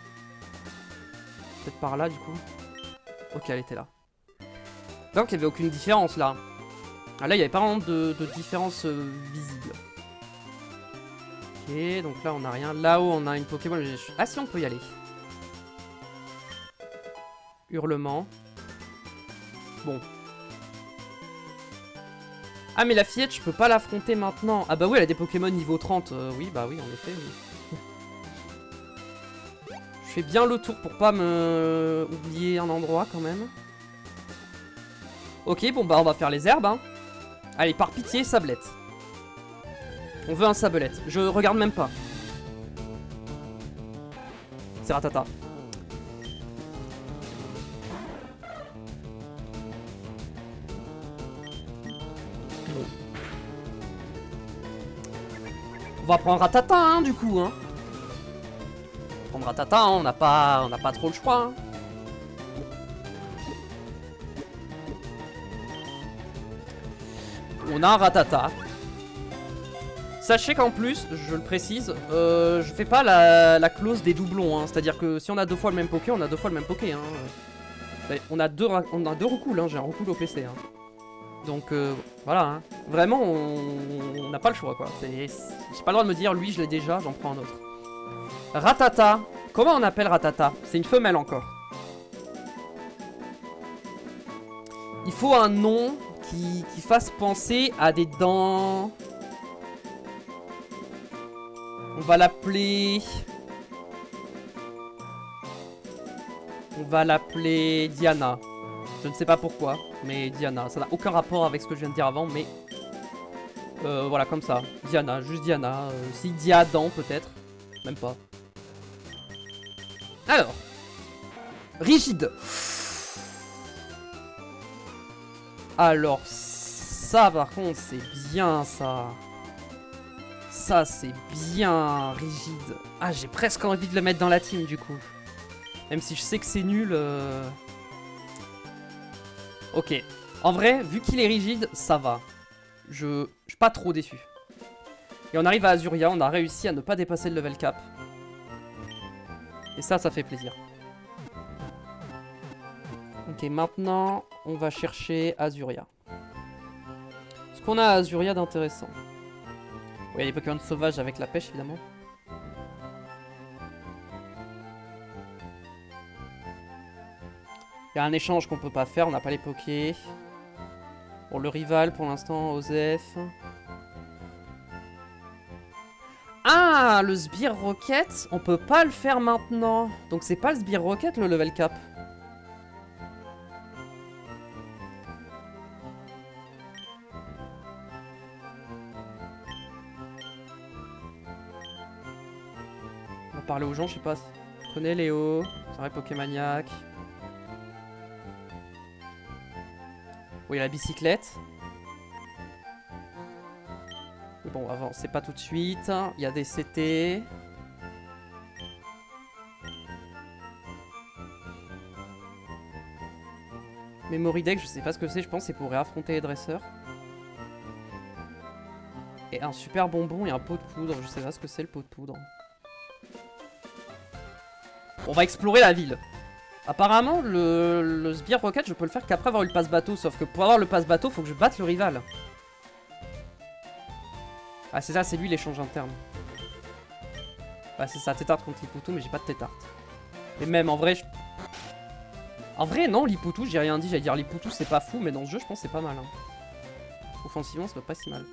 Peut-être par là du coup. Ok, elle était là. Donc il n'y avait aucune différence là. Ah, là il n'y avait pas vraiment de différence visible. Ok, donc là on n'a rien. Là-haut on a une Pokémon. Ah si, on peut y aller. Hurlement. Bon. Ah mais la fillette je peux pas l'affronter maintenant. Ah bah oui, elle a des Pokémon niveau 30. Oui bah oui en effet oui. Je fais bien le tour pour pas me oublier un endroit quand même. Ok, bon bah on va faire les herbes hein. Allez, par pitié, sablette. On veut un sablette. Je regarde même pas. C'est Ratata. On va prendre Ratata hein, du coup hein. Prendre Ratata, hein, on n'a pas trop le choix. Hein. On a un Ratata. Sachez qu'en plus, je le précise, je fais pas la clause des doublons. Hein. C'est-à-dire que si on a deux fois le même Poké, on a deux fois le même Poké. Hein. On a deux recouls, hein. J'ai un recoul au PC. Hein. Donc voilà. Hein. Vraiment, on n'a pas le choix. Quoi. J'ai pas le droit de me dire, lui je l'ai déjà, j'en prends un autre. Ratata. Comment on appelle Ratata? C'est une femelle encore. Il faut un nom qui fasse penser à des dents. On va l'appeler... On va l'appeler Diana. Je ne sais pas pourquoi, mais Diana. Ça n'a aucun rapport avec ce que je viens de dire avant, mais... voilà, comme ça. Diana, juste Diana. Si Diadan, peut-être. Même pas. Alors. Rigide. Alors, ça, par contre, c'est bien, ça. Ça, c'est bien rigide. Ah, j'ai presque envie de le mettre dans la team, du coup. Même si je sais que c'est nul. Ok. En vrai, vu qu'il est rigide, ça va. Je suis pas trop déçu. Et on arrive à Azuria, on a réussi à ne pas dépasser le level cap. Et ça fait plaisir. Ok, maintenant, on va chercher Azuria. Ce qu'on a à Azuria d'intéressant. Oui, il y a des Pokémon sauvages avec la pêche, évidemment. Il y a un échange qu'on peut pas faire, on n'a pas les Pokés. Pour le rival, pour l'instant, Osef. Ah, le Sbire Rocket, on peut pas le faire maintenant. Donc c'est pas le Sbire Rocket le level cap. On va parler aux gens, je sais pas. Je connais Léo, c'est vrai Pokémaniac. Oui, la bicyclette. Mais bon, avancez pas tout de suite. Il y a des CT. Memory Deck, je sais pas ce que c'est, je pense que c'est pour réaffronter les dresseurs. Et un super bonbon et un pot de poudre, je sais pas ce que c'est le pot de poudre. On va explorer la ville. Apparemment, le Sbire Rocket, je peux le faire qu'après avoir eu le passe bateau. Sauf que pour avoir le passe bateau, faut que je batte le rival. Ah, c'est ça, c'est lui l'échange interne. Ouais, c'est ça, Tétarte contre Lipoutou, mais j'ai pas de Tétarte. Et même en vrai, en vrai, non, Lipoutou, j'ai rien dit. J'allais dire Lipoutou, c'est pas fou, mais dans ce jeu, je pense que c'est pas mal. Hein. Offensivement, ça va pas si mal.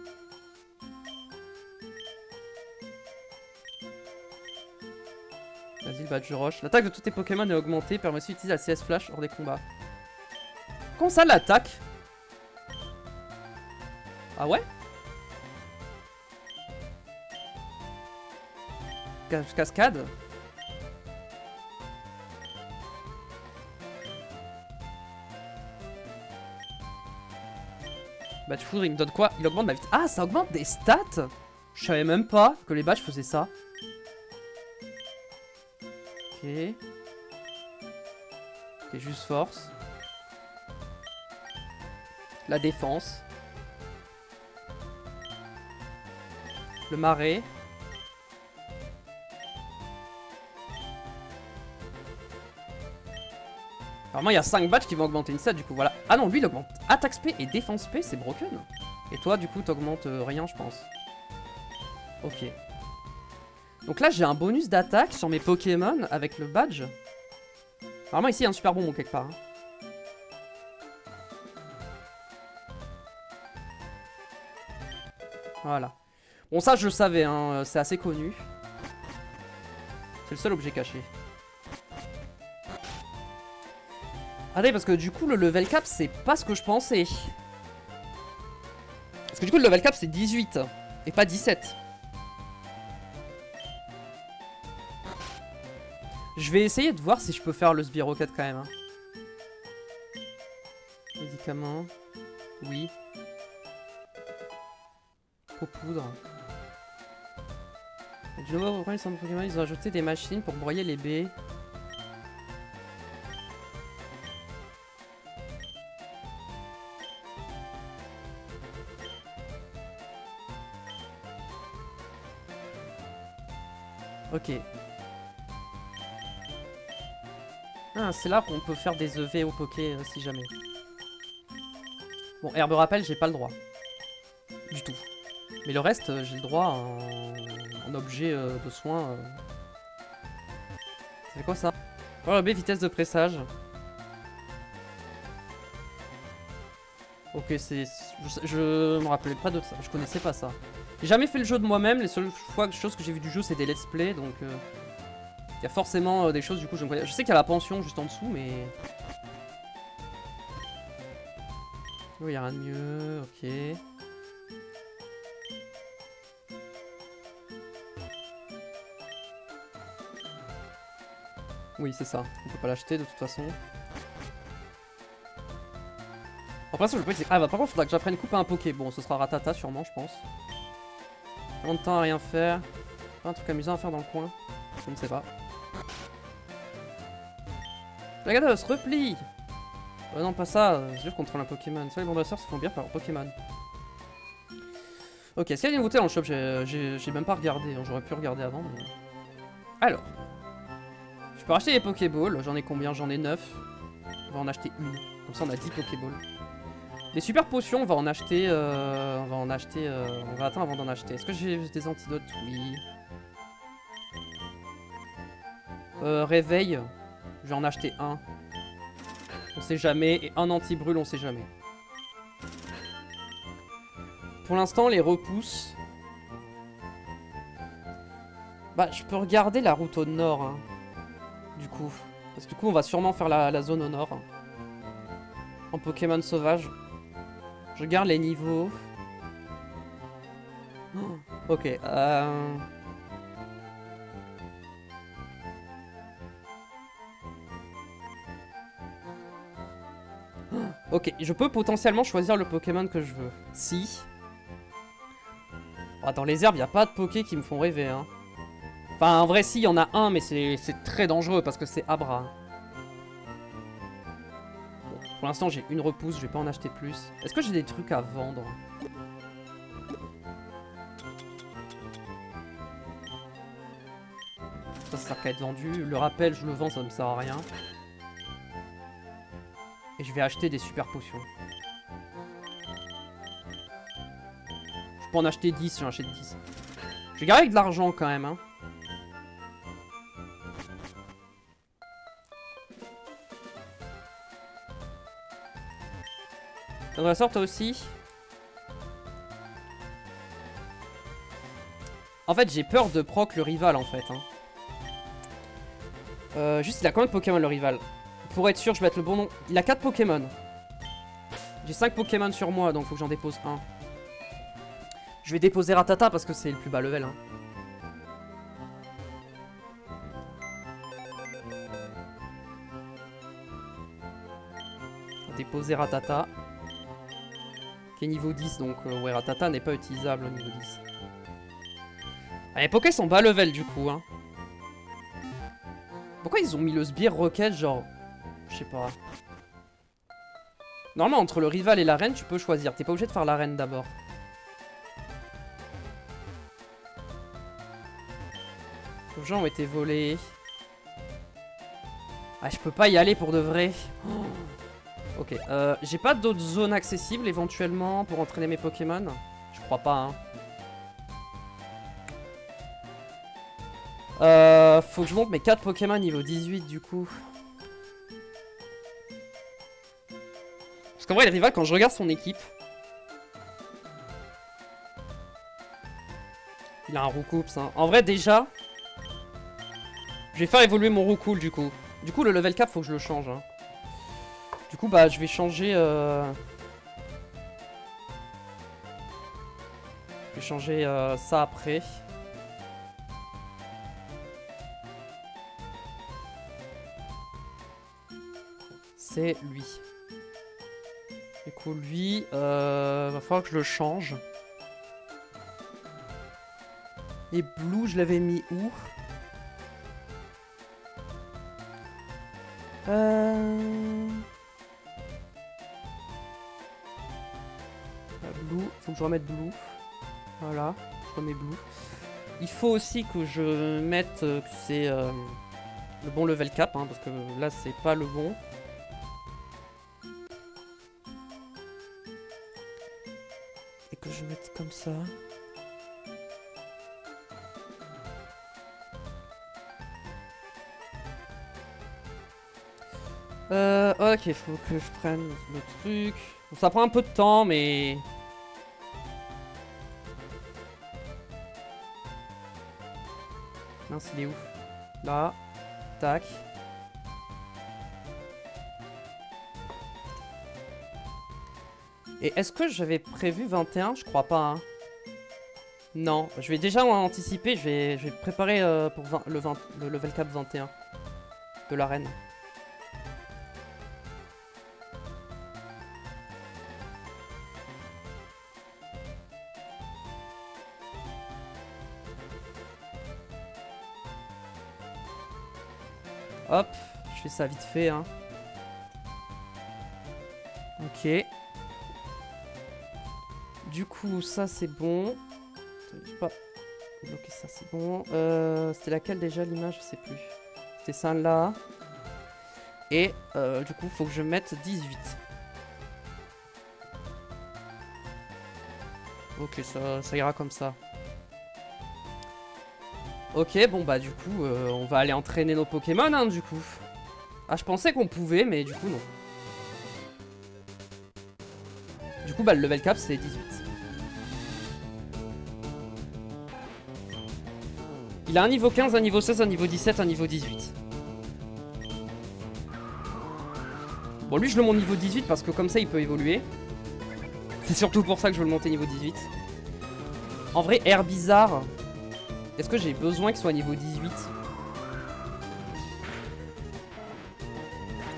Vas-y, le badge roche. L'attaque de tous tes Pokémon est augmentée, permet aussi d'utiliser la CS Flash hors des combats. Comment ça, l'attaque? Ah ouais? Cascade? Badge foudre, il me donne quoi? Il augmente ma vitesse. Ah, ça augmente des stats? Je savais même pas que les badges faisaient ça. Ok. Ok, juste force. La défense. Le marais. Apparemment, il y a 5 badges qui vont augmenter une stat, du coup, voilà. Ah non, lui, il augmente attaque SP et défense SP, c'est broken. Et toi, du coup, t'augmentes rien, je pense. Ok. Donc là, j'ai un bonus d'attaque sur mes Pokémon avec le badge. Apparemment, ici, il y a un super bonbon quelque part. Hein. Voilà. Bon, ça, je le savais, hein, c'est assez connu. C'est le seul objet caché. Allez, parce que du coup, le level cap, c'est pas ce que je pensais. Parce que du coup, le level cap, c'est 18 et pas 17. Je vais essayer de voir si je peux faire le Sbire Rocket quand même. Hein. Médicaments. Oui. Peau poudre. Du nouveau Pokémon, ils ont ajouté des machines pour broyer les baies. Ok. Ah, c'est là qu'on peut faire des EV au Poké si jamais. Bon, herbe rappel, j'ai pas le droit. Du tout. Mais le reste, j'ai le droit en objet de soin. C'est quoi ça? Oh, B, vitesse de pressage. Ok, c'est... Je me rappelais pas de ça. Je connaissais pas ça. J'ai jamais fait le jeu de moi-même. Les seules choses que j'ai vu du jeu, c'est des let's play. Donc, il y a forcément des choses, du coup, je ne connais. Je sais qu'il y a la pension juste en dessous, mais... Oh, il y a rien de mieux. Ok. Oui, c'est ça. On peut pas l'acheter de toute façon. En principe, je peux dire... Ah bah par contre, il faudra que j'apprenne couper un Poké. Bon, ce sera Ratata sûrement, je pense. Tellement de temps à rien faire. Pas un truc amusant à faire dans le coin. Je ne sais pas. Dragados, replie. Non, pas ça. C'est juste contre un Pokémon. Ça, les bandasseurs se font bien par Pokémon. Ok, est-ce qu'il y a une nouveauté dans le shop? J'ai même pas regardé. J'aurais pu regarder avant, mais... Alors. Je peux racheter les Pokéballs. J'en ai combien? J'en ai 9. On va en acheter une. Comme ça, on a 10 Pokéballs. Les super potions, on va en acheter... on va attendre avant d'en acheter. Est-ce que j'ai des antidotes? Oui. Réveil. Je vais en acheter un. On sait jamais. Et un anti-brûle, on sait jamais. Pour l'instant, les repousses... Bah, je peux regarder la route au nord. Hein, du coup. Parce que du coup, on va sûrement faire la zone au nord. Hein, en Pokémon sauvage. Je regarde les niveaux. Oh, ok. Ok, je peux potentiellement choisir le Pokémon que je veux. Si. Oh, dans les herbes, il n'y a pas de Poké qui me font rêver. Hein. Enfin, en vrai, si, il y en a un, mais c'est très dangereux parce que c'est Abra. Bon, pour l'instant, j'ai une repousse, je vais pas en acheter plus. Est-ce que j'ai des trucs à vendre? Ça sert qu'à être vendu. Le rappel, je le vends, ça me sert à rien. Et je vais acheter des super potions. Je peux en acheter 10, j'en achète 10. Je vais garder avec de l'argent quand même, hein. T'en ressort toi aussi? En fait, j'ai peur de proc le rival en fait. Hein. Juste, il a combien de Pokémon le rival? Pour être sûr, je vais mettre le bon nom. Il a 4 Pokémon. J'ai 5 Pokémon sur moi, donc faut que j'en dépose un. Je vais déposer Rattata parce que c'est le plus bas level. Hein. Déposer Rattata. Qui est niveau 10, donc ouais, Rattata n'est pas utilisable au niveau 10. Ah, les Poké sont bas level du coup. Hein. Pourquoi ils ont mis le sbire rocket genre... Je sais pas. Normalement, entre le rival et l'arène, tu peux choisir. T'es pas obligé de faire l'arène d'abord. Les gens ont été volés. Ah, je peux pas y aller pour de vrai. Oh. Ok, j'ai pas d'autres zones accessibles éventuellement pour entraîner mes Pokémon? Je crois pas, hein. Faut que je monte mes 4 Pokémon niveau 18 du coup. Parce qu'en vrai, le rival, quand je regarde son équipe, il a un Roucoups. Hein. En vrai, déjà, je vais faire évoluer mon Roucoule du coup. Du coup, le level cap, faut que je le change. Hein. Du coup, bah, je vais changer. Je vais changer ça après. C'est lui. Du coup, lui, va falloir que je le change. Et Blue, je l'avais mis où? Blue, faut que je remette Blue. Voilà, je remets Blue. Il faut aussi que je mette que c'est le bon level cap, hein, parce que là, c'est pas le bon. Et que je mette comme ça. Ok, faut que je prenne le truc. Bon, ça prend un peu de temps, mais... Mince, il est où? Là. Tac. Et est-ce que j'avais prévu 21? Je crois pas, hein. Non, je vais déjà anticiper, je vais préparer pour le level cap 21 de l'arène. Hop, je fais ça vite fait, hein. Ok. Du coup, ça c'est bon. Je vais pas bloquer ça, c'est bon. C'était laquelle déjà l'image? Je sais plus. C'était ça là. Et du coup, faut que je mette 18. Ok, ça ira comme ça. Ok, bon bah du coup, on va aller entraîner nos Pokémon, hein, du coup. Ah, je pensais qu'on pouvait, mais du coup, non. Du coup, bah le level cap, c'est 18. Il a un niveau 15, un niveau 16, un niveau 17, un niveau 18. Bon, lui, je le monte niveau 18 parce que comme ça, il peut évoluer. C'est surtout pour ça que je veux le monter niveau 18. En vrai, Air Bizarre... Est-ce que j'ai besoin qu'il soit niveau 18?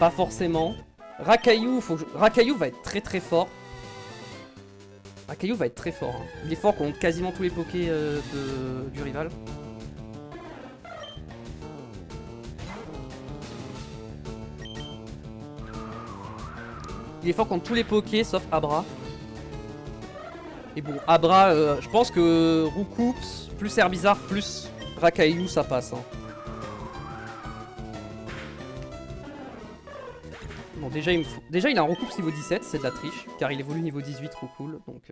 Pas forcément. Rakayu, Rakayu va être très très fort. Rakayu va être très fort. Hein. Il est fort contre quasiment tous les pokés du rival. Il est fort contre tous les pokés sauf Abra. Et bon, Abra, je pense que Roucoups plus Herbizarre plus Rakayu, ça passe. Hein. Bon, déjà, il me faut... déjà, il a un recoupe niveau 17, c'est de la triche, car il évolue niveau 18, trop cool, donc...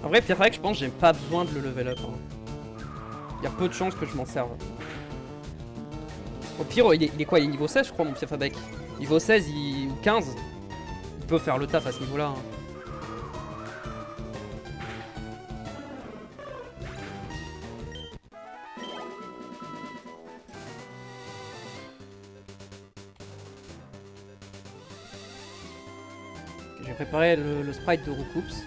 En vrai, Piafabek, je pense que j'ai pas besoin de le level up. Hein. Il y a peu de chances que je m'en serve. Au pire, il est quoi? Il est niveau 16, je crois, mon Piafabek. Niveau 16 ou 15. Il peut faire le taf à ce niveau-là. Hein. J'ai préparé le sprite de Roucoups.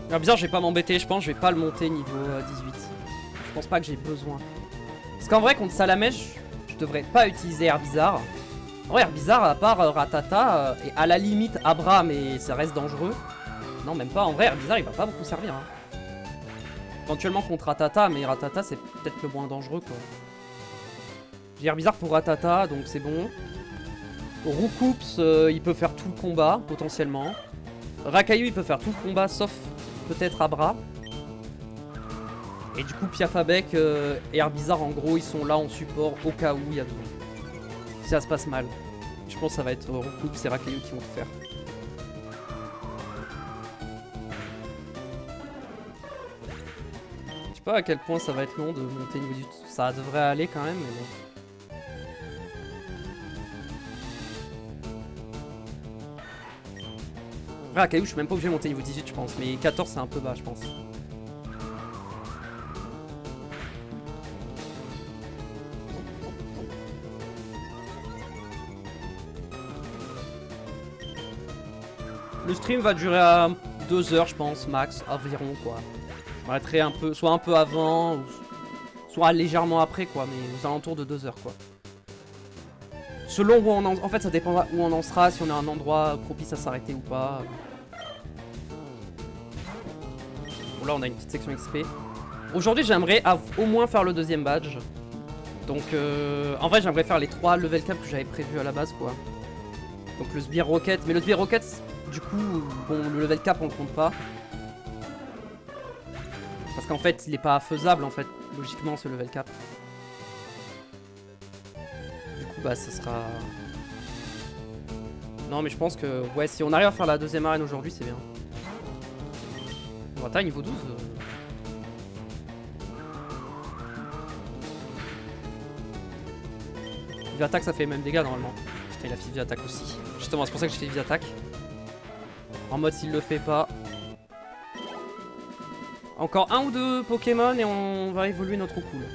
Alors bizarre, je vais pas m'embêter, je pense je vais pas le monter niveau 18. Je pense pas que j'ai besoin. Parce qu'en vrai, contre Salamèche, je devrais pas utiliser Herbizarre. En vrai, Herbizarre, à part Ratata, et à la limite Abra, mais ça reste dangereux. Non, même pas. En vrai, Herbizarre, il va pas beaucoup servir. Hein. Éventuellement contre Ratata, mais Ratata, c'est peut-être le moins dangereux, quoi. J'ai Herbizarre pour Ratata, donc c'est bon. Roucoups, il peut faire tout le combat, potentiellement. Rakayu, il peut faire tout le combat, sauf peut-être Abra. Et du coup, Piafabek et Herbizarre, en gros, ils sont là en support au cas où il y a besoin. Si ça se passe mal. Je pense que ça va être Roucoups et Rakayu qui vont tout faire. Je sais pas à quel point ça va être long de monter niveau du... Ça devrait aller quand même, mais bon. Rakayu, je suis même pas obligé de monter niveau 18, je pense. Mais 14, c'est un peu bas, je pense. Le stream va durer à 2 heures, je pense, max, environ, quoi. Je m'arrêterai un peu, soit un peu avant, ou soit légèrement après, quoi, mais aux alentours de 2 heures, quoi. Selon où on en... En fait, ça dépendra où on en sera, si on a un endroit propice à s'arrêter ou pas. Bon, là, on a une petite section XP. Aujourd'hui, j'aimerais au moins faire le deuxième badge. Donc, en vrai, j'aimerais faire les 3 level cap que j'avais prévu à la base, quoi. Donc, le Sbire Rocket. Mais le Sbire Rocket, du coup, bon, le level cap, on le compte pas. Parce qu'en fait, il est pas faisable, en fait, logiquement, ce level cap. Du coup, bah, ça sera... Non, mais je pense que, ouais, si on arrive à faire la deuxième arène aujourd'hui, c'est bien. Rata, niveau 12. Vie attaque, ça fait les mêmes dégâts, normalement. Putain, il a fait vie attaque aussi. Justement, c'est pour ça que j'ai fait vie attaque. En mode, s'il le fait pas... Encore 1 ou 2 Pokémon et on va évoluer notre cool.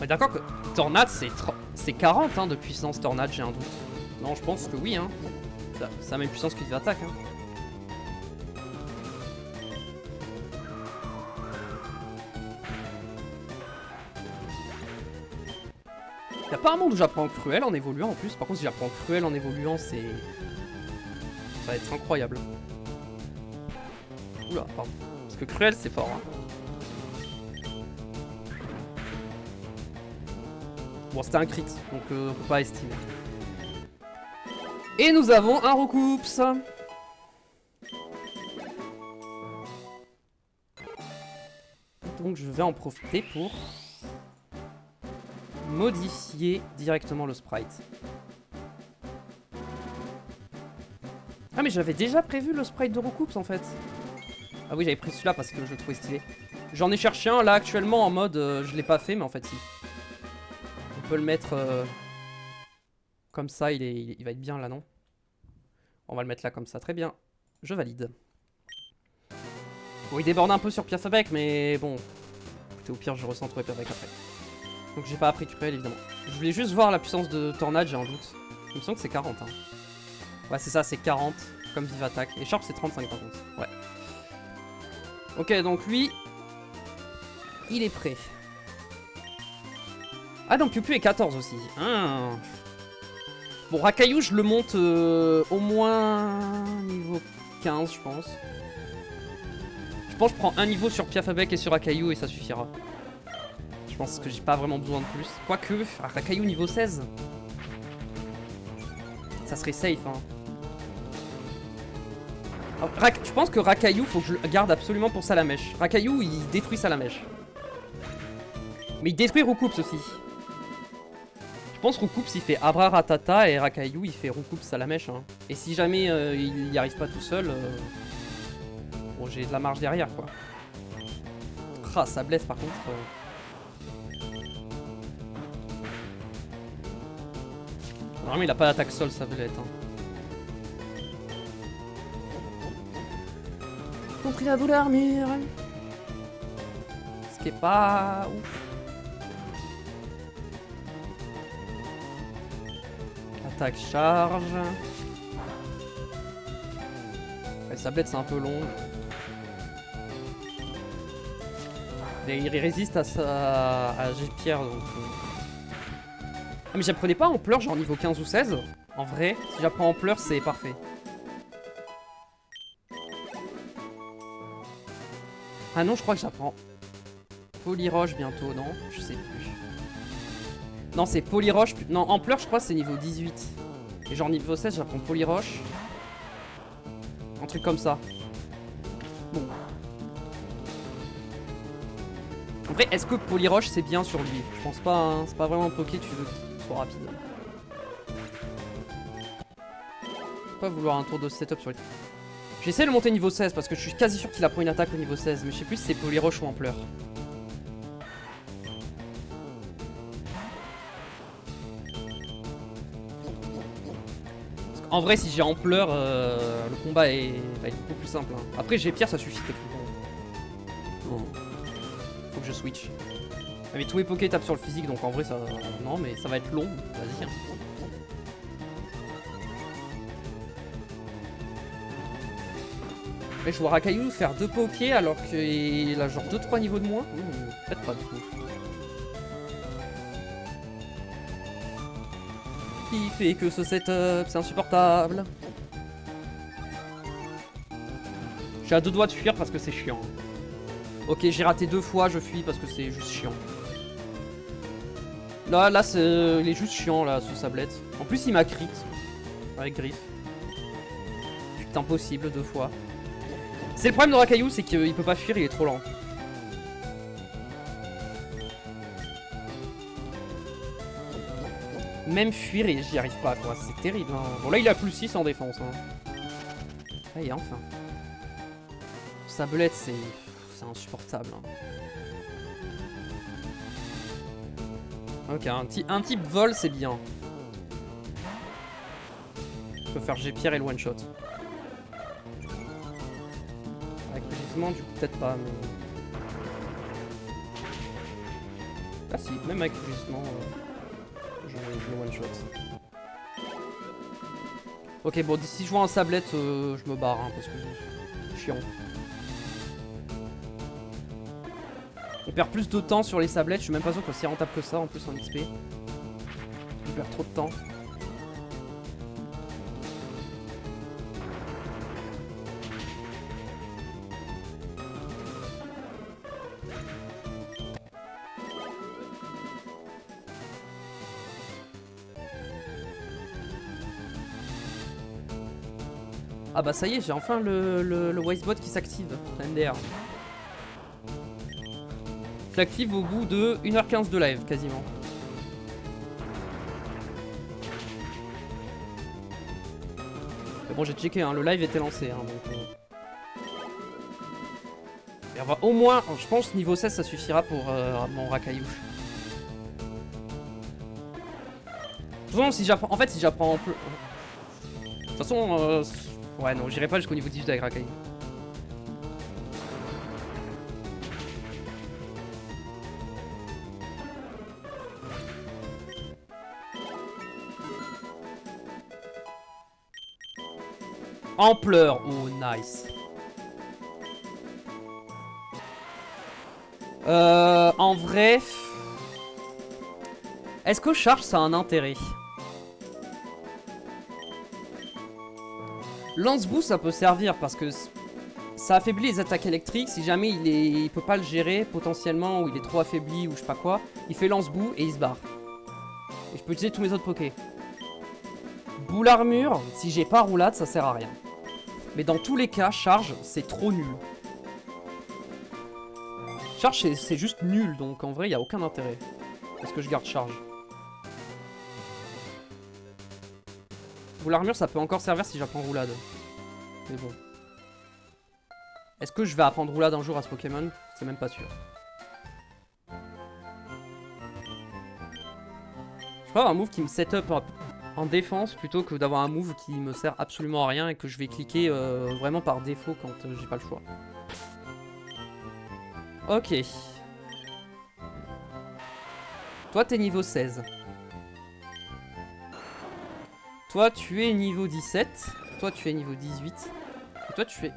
Ouais, d'accord que Tornade c'est 40 hein, de puissance Tornade, j'ai un doute. Non, je pense que oui, hein. Ça a même puissance que vie attaque. Hein. Y'a pas un monde où j'apprends Cruel en évoluant en plus. Par contre, si j'apprends Cruel en évoluant, c'est... Ça va être incroyable. Oula, pardon. Parce que Cruel, c'est fort. Hein. Bon, c'était un crit, donc on peut pas estimer. Et nous avons un Roucoups. Donc je vais en profiter pour... modifier directement le sprite. Ah mais j'avais déjà prévu le sprite de Roucoups en fait. Ah oui, j'avais pris celui-là parce que je le trouvais stylé. J'en ai cherché un là actuellement en mode je l'ai pas fait mais en fait si. On peut le mettre comme ça, il va être bien là non? On va le mettre là comme ça, très bien. Je valide. Bon il déborde un peu sur Piafabek mais bon. Écoutez, au pire je recentrerai Piafabek après. Donc j'ai pas appris Cruel évidemment. Je voulais juste voir la puissance de Tornade, j'ai un doute. Il me semble que c'est 40 hein. Ouais c'est ça, c'est 40 comme vive attaque. Et Sharp c'est 35 par contre. Ouais. Ok donc lui, il est prêt. Ah non, Piu Piu est 14 aussi. Ah. Bon, Rakayu, je le monte au moins niveau 15, je pense. Je pense que je prends un niveau sur Piafabec et sur Rakayu et ça suffira. Je pense que j'ai pas vraiment besoin de plus. Quoique, Rakayu niveau 16. Ça serait safe, hein. Je pense que Rakayu, faut que je le garde absolument pour Salamèche. Rakayu, il détruit Salamèche. Mais il détruit Roucoups aussi. Je pense Roucoups, il fait Abra Ratata et Rakayu, il fait Roucoups Salamèche. Hein. Et si jamais il n'y arrive pas tout seul, bon, j'ai de la marge derrière, quoi. Ah, ça blesse par contre. Normalement, il a pas d'attaque sol, ça blesse. Hein. Compris la boule d'armure. Ce qui est pas ouf. Attaque charge. Ouais, Sablette c'est un peu long. Et il résiste à Jet-Pierre donc. Ah mais j'apprenais pas Ampleur genre niveau 15 ou 16. En vrai, si j'apprends Ampleur c'est parfait. Ah non, je crois que j'apprends Polyroche bientôt, non? Je sais plus. Non, c'est Polyroche. Non, Ampleur, je crois c'est niveau 18. Et genre niveau 16, j'apprends Polyroche. Un truc comme ça. Bon. En vrai, est-ce que Polyroche c'est bien sur lui? Je pense pas, hein. C'est pas vraiment un Poké, tu veux qu'il soit rapide. Pas vouloir un tour de setup sur lui. J'essaie de le monter niveau 16 parce que je suis quasi sûr qu'il apprend une attaque au niveau 16. Mais je sais plus si c'est Polyroche ou Ampleur. En vrai, si j'ai Ampleur, le combat va être beaucoup plus simple. Hein. Après, j'ai Pierre, ça suffit. Bon. Faut que je switch. Ah, mais tous les Poké tapent sur le physique, donc en vrai, ça. Non, mais ça va être long. Vas-y. Hein. Mais je vois Rakayu faire 2 Poké alors qu'il a genre 2-3 niveaux de moins. Peut-être pas du coup. Il fait que ce setup, c'est insupportable. J'ai à 2 doigts de fuir parce que c'est chiant. Ok, j'ai raté 2 fois, je fuis parce que c'est juste chiant. Là, il est juste chiant là, sous Sablette. En plus, il m'a crit avec griffe. C'est impossible 2 fois. C'est le problème de Rakayu, c'est qu'il peut pas fuir, il est trop lent. Même fuir et j'y arrive pas quoi, c'est terrible. Hein. Bon là il a plus 6 en défense. Hein. Ah et enfin. Sablette c'est insupportable. Hein. Ok, un type vol c'est bien. Je peux faire G-Pierre et le one shot. Avec le gisement du coup peut-être pas mais... Ah si, même avec le gisement... je le one shot. Ok bon si je vois un Sablette je me barre hein, parce que c'est chiant. On perd plus de temps sur les Sablettes, je suis même pas sûr que c'est si rentable que ça en plus en XP. On perd trop de temps. Ah bah ça y est, j'ai enfin le Wisebot qui s'active, MDR. Je l'active au bout de 1h15 de live, quasiment. Mais bon, j'ai checké, hein, le live était lancé. Hein, donc, Et on va au moins, je pense, niveau 16, ça suffira pour mon Rakayu. De toute façon, si j'apprends... En fait, si j'apprends un peu... De toute façon... Ouais, non, j'irai pas jusqu'au niveau 18 avec Rakayu. Ampleur, oh nice. En vrai, Est-ce que charge ça a un intérêt? Lance-boue ça peut servir parce que ça affaiblit les attaques électriques. Si jamais il peut pas le gérer potentiellement ou il est trop affaibli ou je sais pas quoi, il fait lance-boue et il se barre. Et je peux utiliser tous mes autres pokés. Boule armure, si j'ai pas roulade ça sert à rien. Mais dans tous les cas, charge c'est trop nul. Charge c'est juste nul donc en vrai il y a aucun intérêt. Est-ce que je garde charge? Boule armure ça peut encore servir si j'apprends roulade. Mais bon. Est-ce que je vais apprendre roulade un jour à ce Pokémon? C'est même pas sûr. Je peux avoir un move qui me set up en défense plutôt que d'avoir un move qui me sert absolument à rien et que je vais cliquer vraiment par défaut quand j'ai pas le choix. Ok. Toi t'es niveau 16. Toi tu es niveau 17. Toi tu es niveau 18. Et toi tu es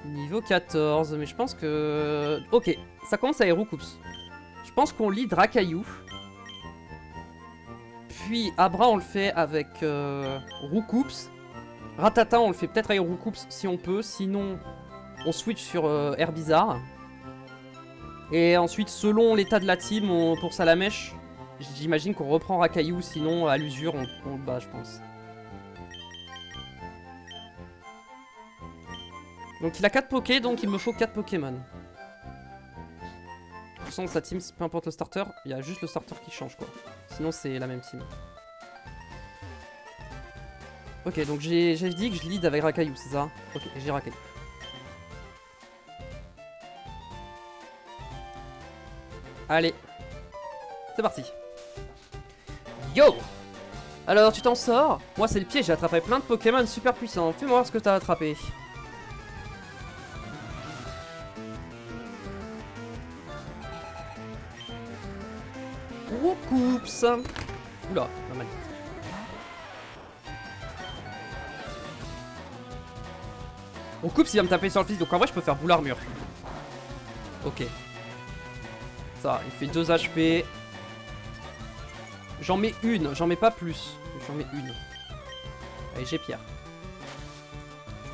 niveau 14. Mais je pense que... Ok, ça commence à Héroucoups. Je pense qu'on lit Dracaillou. Puis Abra on le fait avec Roucoups. Ratata on le fait peut-être avec Roucoups si on peut. Sinon on switch sur Herbizarre. Et ensuite selon l'état de la team pour Salamèche, j'imagine qu'on reprend Racaillou. Sinon à l'usure on le bat je pense. Donc il a 4 Poké, donc il me faut 4 Pokémon. De toute façon, sa team, peu importe le starter, il y a juste le starter qui change quoi. Sinon c'est la même team. Ok, donc j'ai dit que je lead avec Racaillou, c'est ça? Ok, j'ai Racaillou. Allez, c'est parti. Yo! Alors tu t'en sors? Moi c'est le pied, j'ai attrapé plein de Pokémon super puissants. Fais-moi voir ce que t'as attrapé. Roucoups. Oula, pas mal. Roucoups il va me taper sur le fils, donc en vrai je peux faire boule armure. Ok. Ça, il fait 2 HP. J'en mets une, j'en mets pas plus. J'en mets une. Allez, j'ai Pierre.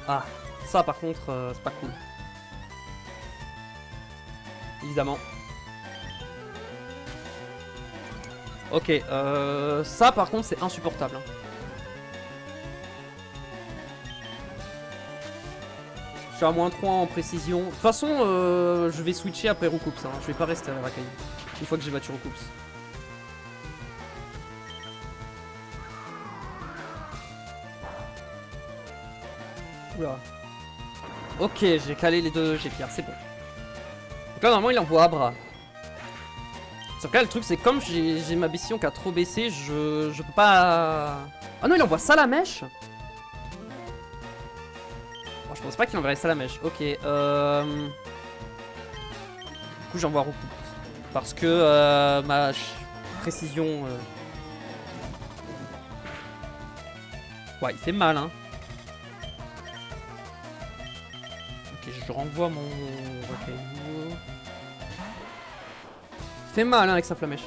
Ah, ça par contre, c'est pas cool. Évidemment. Ok, ça par contre c'est insupportable. Hein. Je suis à moins 3 en précision. De toute façon, je vais switcher après Roucoups. Hein. Je vais pas rester à Racaillou. Une fois que j'ai battu Roucoups. Oula. Ok, j'ai calé les deux G-Pierre, c'est bon. Donc là, normalement, il envoie Abra. Sauf que là, le truc, c'est comme j'ai ma mission qui a trop baissé, je peux pas... Ah non, il envoie Salamèche. Oh, je pense pas qu'il enverrait Salamèche. Ok, Du coup, j'envoie Roucoups. Parce que ma précision... Ouais, il fait mal, hein. Ok, je renvoie mon... Il fait mal, hein, avec sa flamèche.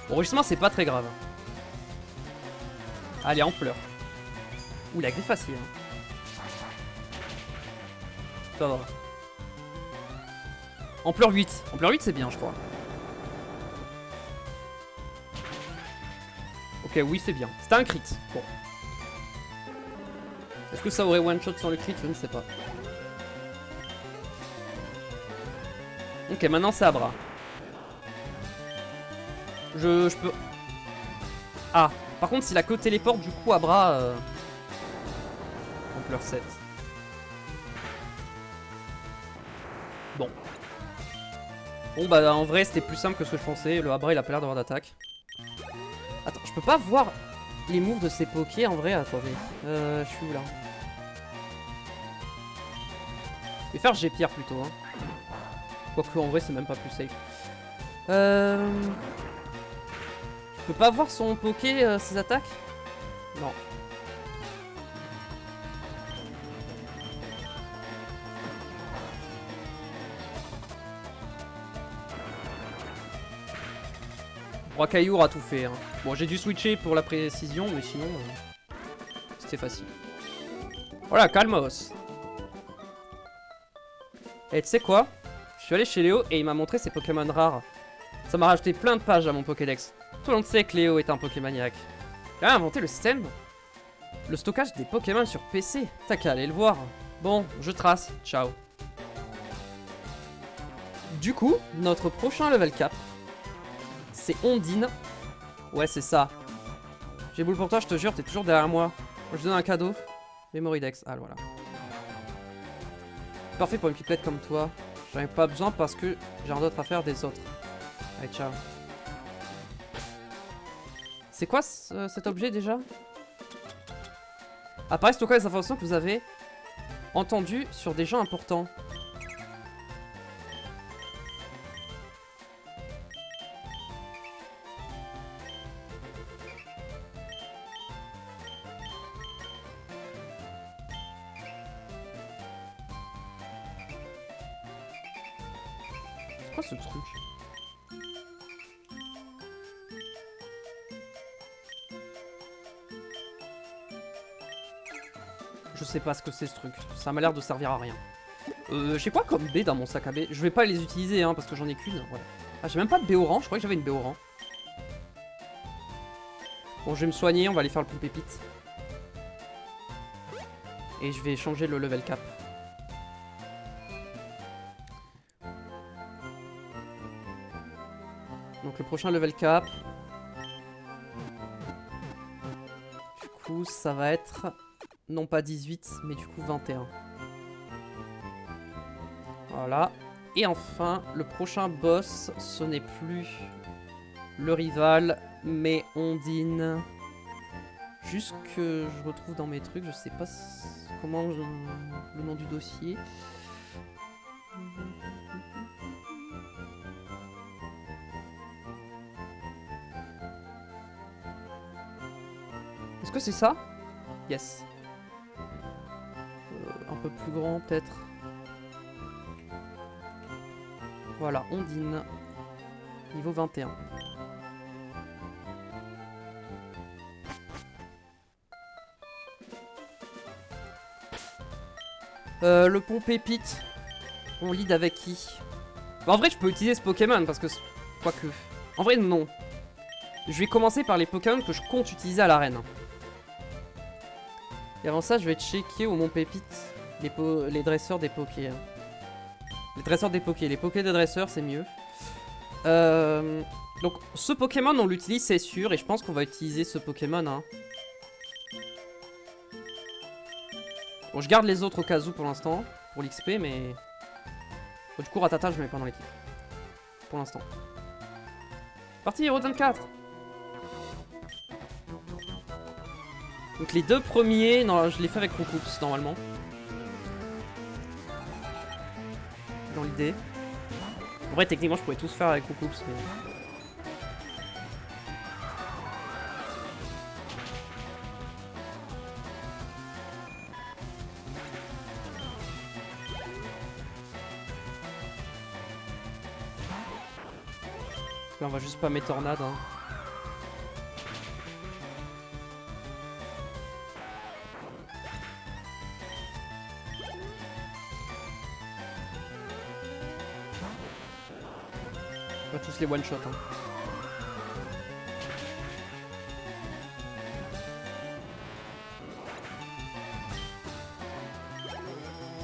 Bon, justement, c'est pas très grave. Allez, on pleure. Ouh, la griffe facile. Hein. Ça va. Ampleur 8. Ampleur 8, c'est bien, je crois. Ok, oui, c'est bien. C'était un crit. Bon. Est-ce que ça aurait one-shot sans le crit? Je ne sais pas. Ok, maintenant c'est Abra. Je peux... Ah, par contre, s'il a que téléport, du coup, Abra... Ampleur 7. Bon. Bon, bah, en vrai, c'était plus simple que ce que je pensais. Le Abra, il a pas l'air d'avoir d'attaque. Attends, je peux pas voir les moves de ces pokés, en vrai. Attendez. Je suis où, là? Je vais faire G-Pierre, plutôt, hein. Quoique, en vrai, c'est même pas plus safe. Je peux pas voir son poké, ses attaques? Non. Roi-Caillour a tout fait. Hein. Bon, j'ai dû switcher pour la précision, mais sinon, c'était facile. Voilà, calmos. Et tu sais quoi? Je suis allé chez Léo et il m'a montré ses Pokémon rares. Ça m'a rajouté plein de pages à mon Pokédex. Tout le monde sait que Léo est un Pokémaniaque. Il a inventé le système. Le stockage des Pokémon sur PC. T'as qu'à aller le voir. Bon, je trace. Ciao. Du coup, notre prochain level cap, c'est Ondine. Ouais, c'est ça. J'ai boule pour toi, je te jure, t'es toujours derrière moi. Je te donne un cadeau. Memorydex. Ah, voilà. Parfait pour une pipelette comme toi. J'en ai pas besoin parce que j'ai rien d'autre à faire des autres. Allez, ciao. C'est quoi cet objet déjà? Apparaît stocker les informations que vous avez entendues sur des gens importants. C'est quoi ce truc? Je sais pas ce que c'est ce truc. Ça m'a l'air de servir à rien. J'ai quoi comme B dans mon sac à B? Je vais pas les utiliser hein, parce que j'en ai qu'une. Voilà. Ah, j'ai même pas de B orange. Je croyais que j'avais une B orange. Bon, je vais me soigner. On va aller faire le pompe pépite. Et je vais changer le level cap. Donc le prochain level cap. Du coup, ça va être... Non pas 18, mais du coup 21. Voilà. Et enfin, le prochain boss, ce n'est plus le rival, mais Ondine. Juste que je retrouve dans mes trucs, je sais pas comment le nom du dossier. Est-ce que c'est ça? Yes. Un peu plus grand peut-être. Voilà, Ondine. Niveau 21. Le pont pépite. On lead avec qui? Bah, en vrai, je peux utiliser ce Pokémon parce que... Quoique... En vrai, non. Je vais commencer par les Pokémon que je compte utiliser à l'arène. Et avant ça, je vais checker au Mont Pépite les dresseurs des Pokés. Les dresseurs des Pokés. Les Pokés des dresseurs, c'est mieux. Donc, ce Pokémon, on l'utilise, c'est sûr. Et je pense qu'on va utiliser ce Pokémon. Hein. Bon, je garde les autres au cas où pour l'instant. Pour l'XP, mais... Bon, du coup, Ratata, je le mets pas dans l'équipe. Pour l'instant. Parti, Hero 24. Donc les deux premiers, non, je les fais avec Roucoups normalement. Dans l'idée. En vrai, techniquement, je pourrais tous faire avec Roucoups, mais... Là, on va juste pas mettre tornade. Hein. On va tous les one shot. Hein.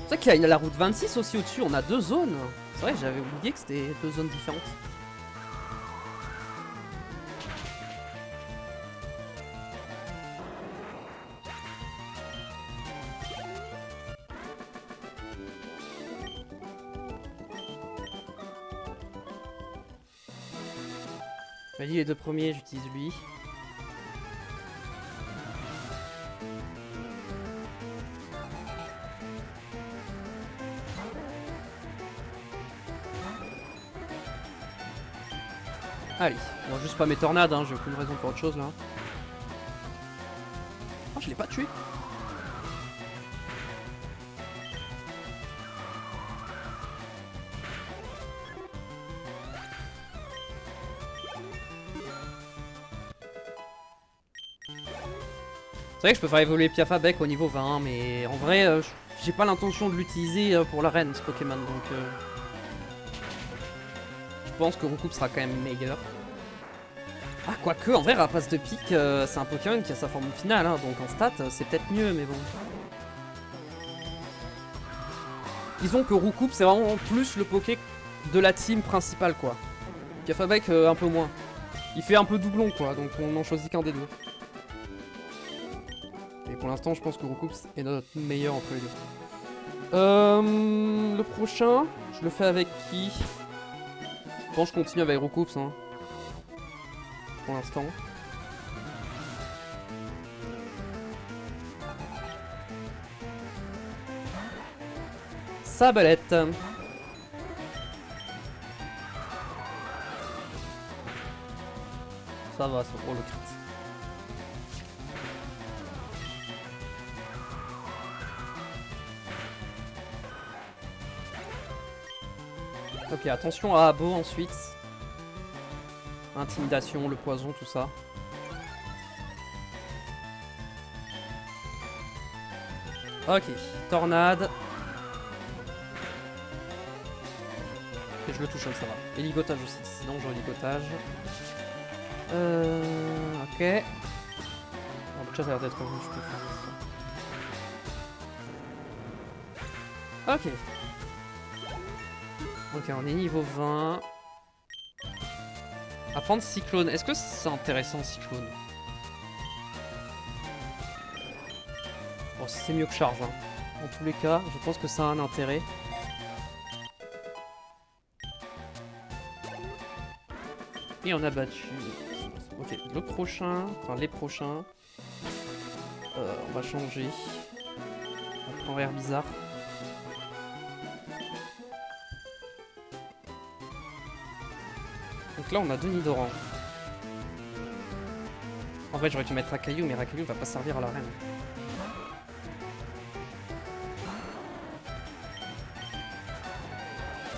C'est vrai qu'il y a la route 26 aussi au-dessus, on a deux zones. C'est vrai, j'avais oublié que c'était deux zones différentes. Vas-y, les deux premiers, j'utilise lui. Allez, on va juste pas mes tornades, hein, j'ai aucune raison pour autre chose là. Oh, je l'ai pas tué. C'est vrai que je peux faire évoluer Piafabec au niveau 20, mais en vrai, j'ai pas l'intention de l'utiliser pour l'arène, ce Pokémon, donc... je pense que Roucoupe sera quand même meilleur. Ah, quoique, en vrai, Rapace de Pique, c'est un Pokémon qui a sa forme finale, hein, donc en stat, c'est peut-être mieux, mais bon. Disons que Roucoupe, c'est vraiment plus le Poké de la team principale, quoi. Piafabec, un peu moins. Il fait un peu doublon, quoi, donc on en choisit qu'un des deux. Et pour l'instant, je pense que Roucoupe est notre meilleur entre les deux. Le prochain, je le fais avec qui? Je pense que je continue avec Roucoupe, hein. Pour l'instant. Sabalette. Ça va, c'est pour le crit. Ok, attention à Abo ensuite. Intimidation, le poison, tout ça. Ok, tornade. Et je le touche, ça va. Et ligotage aussi, sinon j'aurai ligotage. Ok. Ah, déjà ça a l'air d'être revenu, je peux faire ça. Ok. Ok, on est niveau 20. Apprendre Cyclone. Est-ce que c'est intéressant, Cyclone? Bon, c'est mieux que Charge. Hein. Dans tous les cas, je pense que ça a un intérêt. Et on a battu. Ok, le prochain, enfin les prochains. On va changer. On va prendre Herbizarre. Donc là on a deux Nidoran. En vrai j'aurais dû mettre Rakaillou, mais Rakaillou va pas servir à l'arène.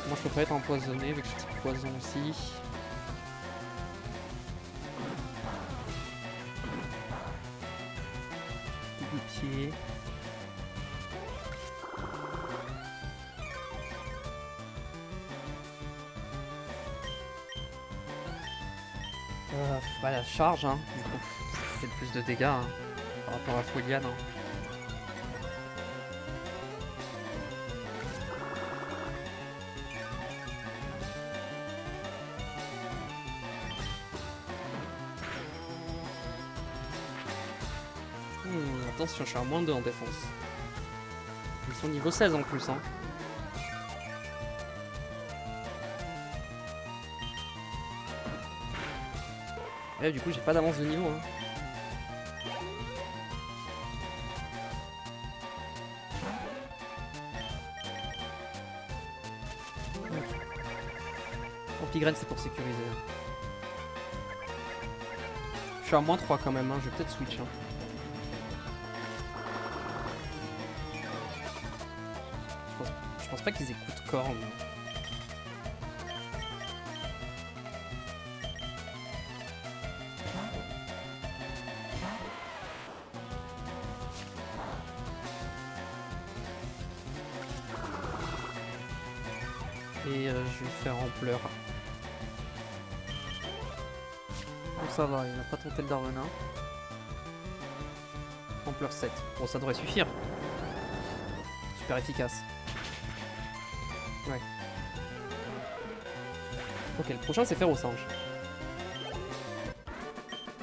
Moi je peux pas être empoisonné vu que je suis poison aussi. Double pied. Bah la charge, hein, du coup, c'est le plus de dégâts hein, par rapport à Folian. Hein. Attention, je suis à moins 2 en défense. Ils sont niveau 16 en plus. Hein. Et du coup, j'ai pas d'avance de niveau. Hein. Ampigraine, c'est pour sécuriser. Je suis à moins 3 quand même, hein. Je vais peut-être switch. Hein. Je pense pas qu'ils écoutent Corne. Et je vais faire ampleur. Bon ça va, il n'a pas tenté le Darvenin. Ampleur 7. Bon ça devrait suffire. Super efficace. Ouais. Ok, le prochain c'est faire au singe.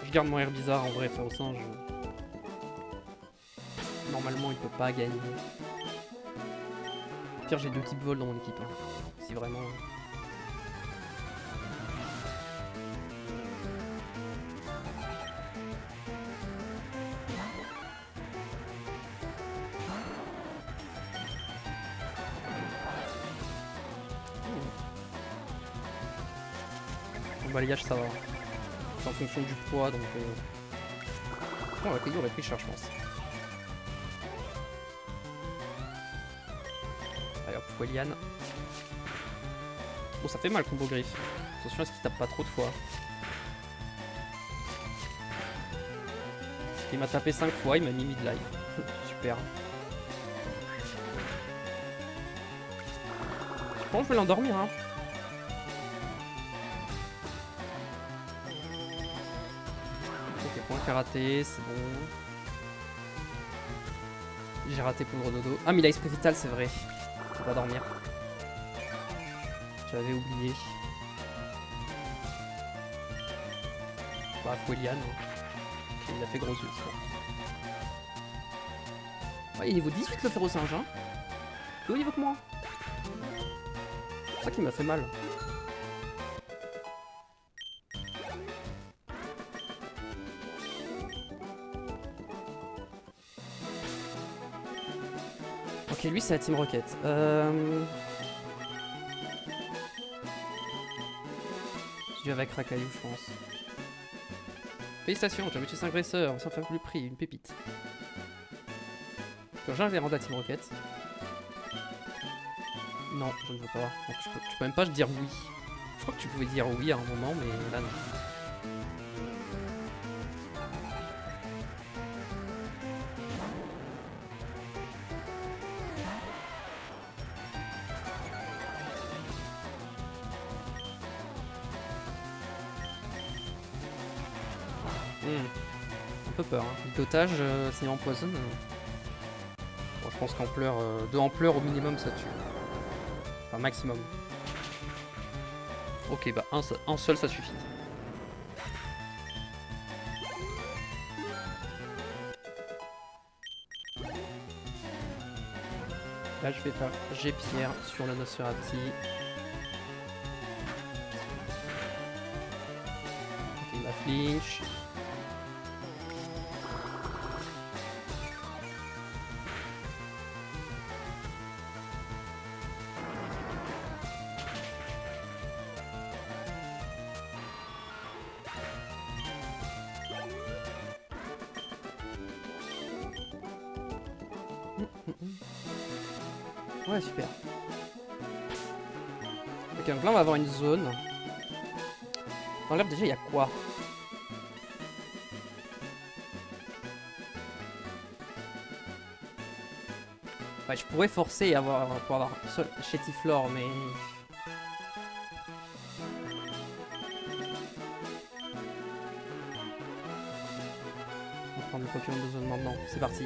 Je garde mon Herbizarre en vrai, faire au singe. Normalement il peut pas gagner. Au pire j'ai 2 types vol dans mon équipe. Hein. Si vraiment... Le balayage ça va. C'est en fonction du poids donc... Oh, la Caillou aurait pris cher je pense. Allez hop, Folian. Oh ça fait mal combo griffe. Attention à ce qu'il tape pas trop de fois. Il m'a tapé 5 fois, il m'a mis mid-life. Super. Je pense que je vais l'endormir, hein. Ok, point karaté, c'est bon. J'ai raté pour le dodo. Ah, mais il a esprit vital, c'est vrai. Il va dormir. J'avais oublié. Bah, Foueliane. Ok, il a fait gros yeux, c'est bon. Ouais, il est niveau 18 le féro-singe, hein. Plus haut niveau que moi. C'est ça qui m'a fait mal. Ok, lui c'est la Team Rocket. Je vais avec Rakayu, je pense. Félicitations, tu as tué 5 agresseurs, sans faire plus prix, une pépite. J'ai les rendre à Team Rocket. Non, je ne veux pas. Donc, tu peux même pas dire oui. Je crois que tu pouvais dire oui à un moment, mais là non. Un peu peur. Hein. Le dotage, s'il empoisonne. Bon, je pense qu'ampleur, 2 ampleurs au minimum ça tue. Enfin, maximum. Ok, bah un seul ça suffit. Là, je vais faire G-Pierre sur le Nosferati. Ok, il m'a flinch. Ouais, super. Ok, donc là, on va avoir une zone. Dans l'herbe, déjà, il y a quoi? Ouais, je pourrais forcer et pour avoir seul Chétiflore, mais... On va prendre le Pokémon de zone maintenant. C'est parti.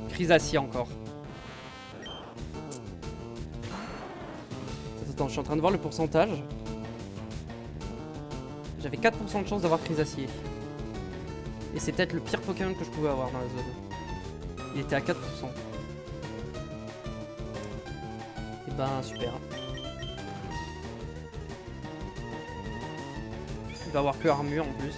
Crisassi encore. Attends, je suis en train de voir le pourcentage. J'avais 4% de chance d'avoir Crisassi. Et c'est peut-être le pire Pokémon que je pouvais avoir dans la zone. Il était à 4%. Et ben super. Il va avoir que armure en plus.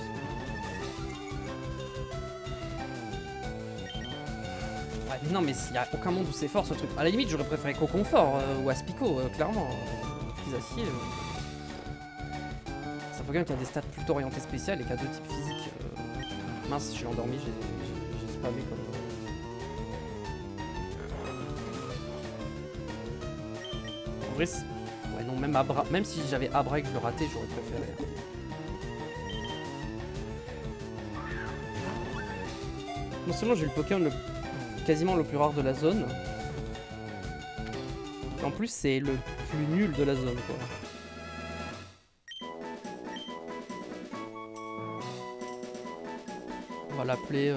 Ouais, mais non mais il n'y a aucun monde où c'est fort ce truc. À la limite j'aurais préféré Coconfort ou Aspico, clairement. Crisassi. C'est un Pokémon qui a des stats plutôt orientées spéciales et qui a 2 types physiques. Mince, je suis endormi, j'ai spammé comme... En vrai, ouais, non, même si j'avais Abra et que je le ratais, j'aurais préféré. Non seulement j'ai eu le Pokémon quasiment le plus rare de la zone, et en plus c'est le plus nul de la zone, quoi. On va l'appeler...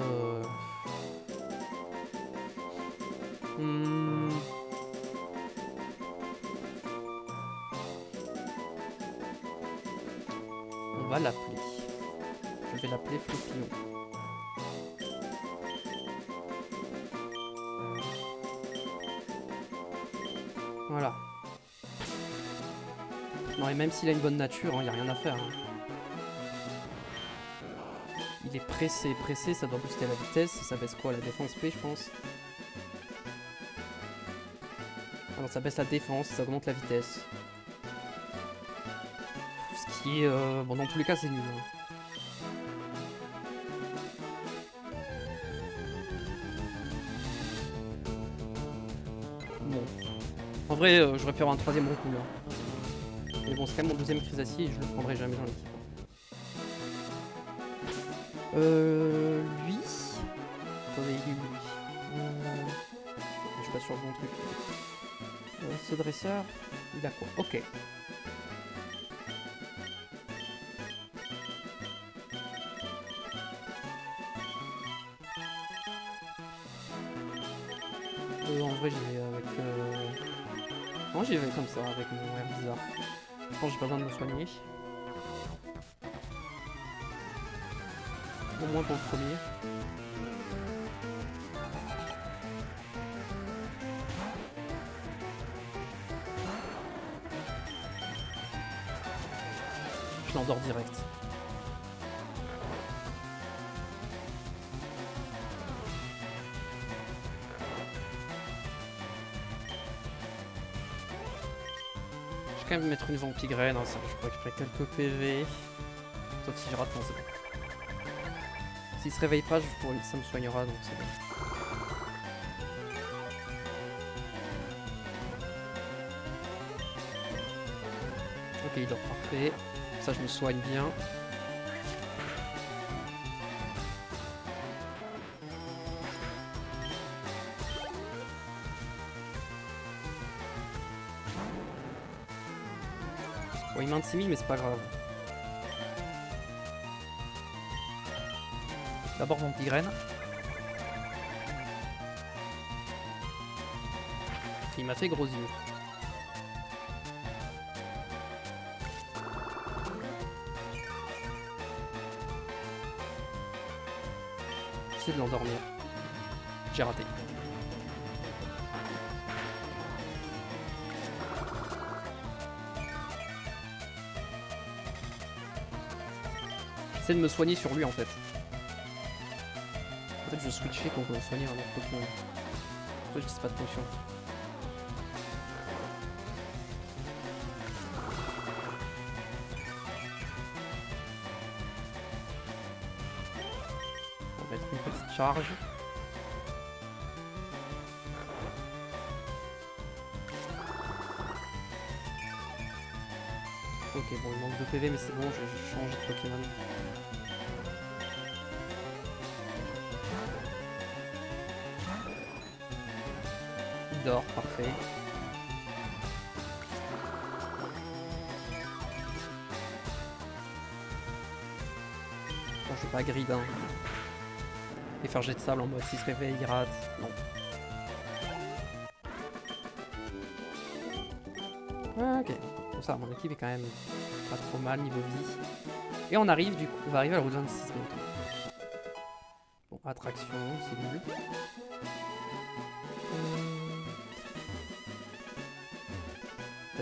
On va l'appeler. Je vais l'appeler Flopillon. Voilà. Non, et même s'il a une bonne nature, il n'y a rien à faire. Hein. Il est pressé, ça doit booster la vitesse. Ça baisse quoi? La défense P, je pense. Alors ça baisse la défense, ça augmente la vitesse. Ce qui est... bon, dans tous les cas, c'est nul. Hein. Bon. En vrai, j'aurais pu avoir un troisième bon coup là. Mais bon, c'est quand même mon deuxième Crisassi et je le prendrai jamais dans l'équipe. Lui. Attendez, il est où lui je suis pas sur le bon truc. Ce dresseur, il a quoi? Ok. En vrai, j'y vais avec. Non, j'y vais comme ça, avec mon air bizarre. Je pense que j'ai pas besoin de me soigner. Au moins pour le premier. Je l'endors direct. Je vais quand même mettre une vampigraine, hein, ça je peux récupérer quelques PV. Sauf si je rate, non c'est bon. S'il se réveille pas, ça me soignera, donc c'est bon. Ok, il dort parfait. Ça, je me soigne bien. Bon, il m'intimide, mais c'est pas grave. D'abord mon petit graine. Il m'a fait gros yeux. J'essaie de l'endormir. J'ai raté. J'essaie de me soigner sur lui en fait. En fait, je switchais pour me soigner un autre Pokémon. Pourquoi je dis pas de potion? On va mettre une petite charge. Ok, bon, il manque de PV, mais c'est bon, je vais changer de Pokémon. Il dort, parfait. Bon, je vais pas grid, hein. Et faire jet de sable en mode s'il se réveille, il rate. Non. Ouais, ok. Bon, ça, mon équipe est quand même pas trop mal niveau vie. Et on arrive, du coup, on va arriver à la route 26 bientôt. Bon, attraction, c'est nul.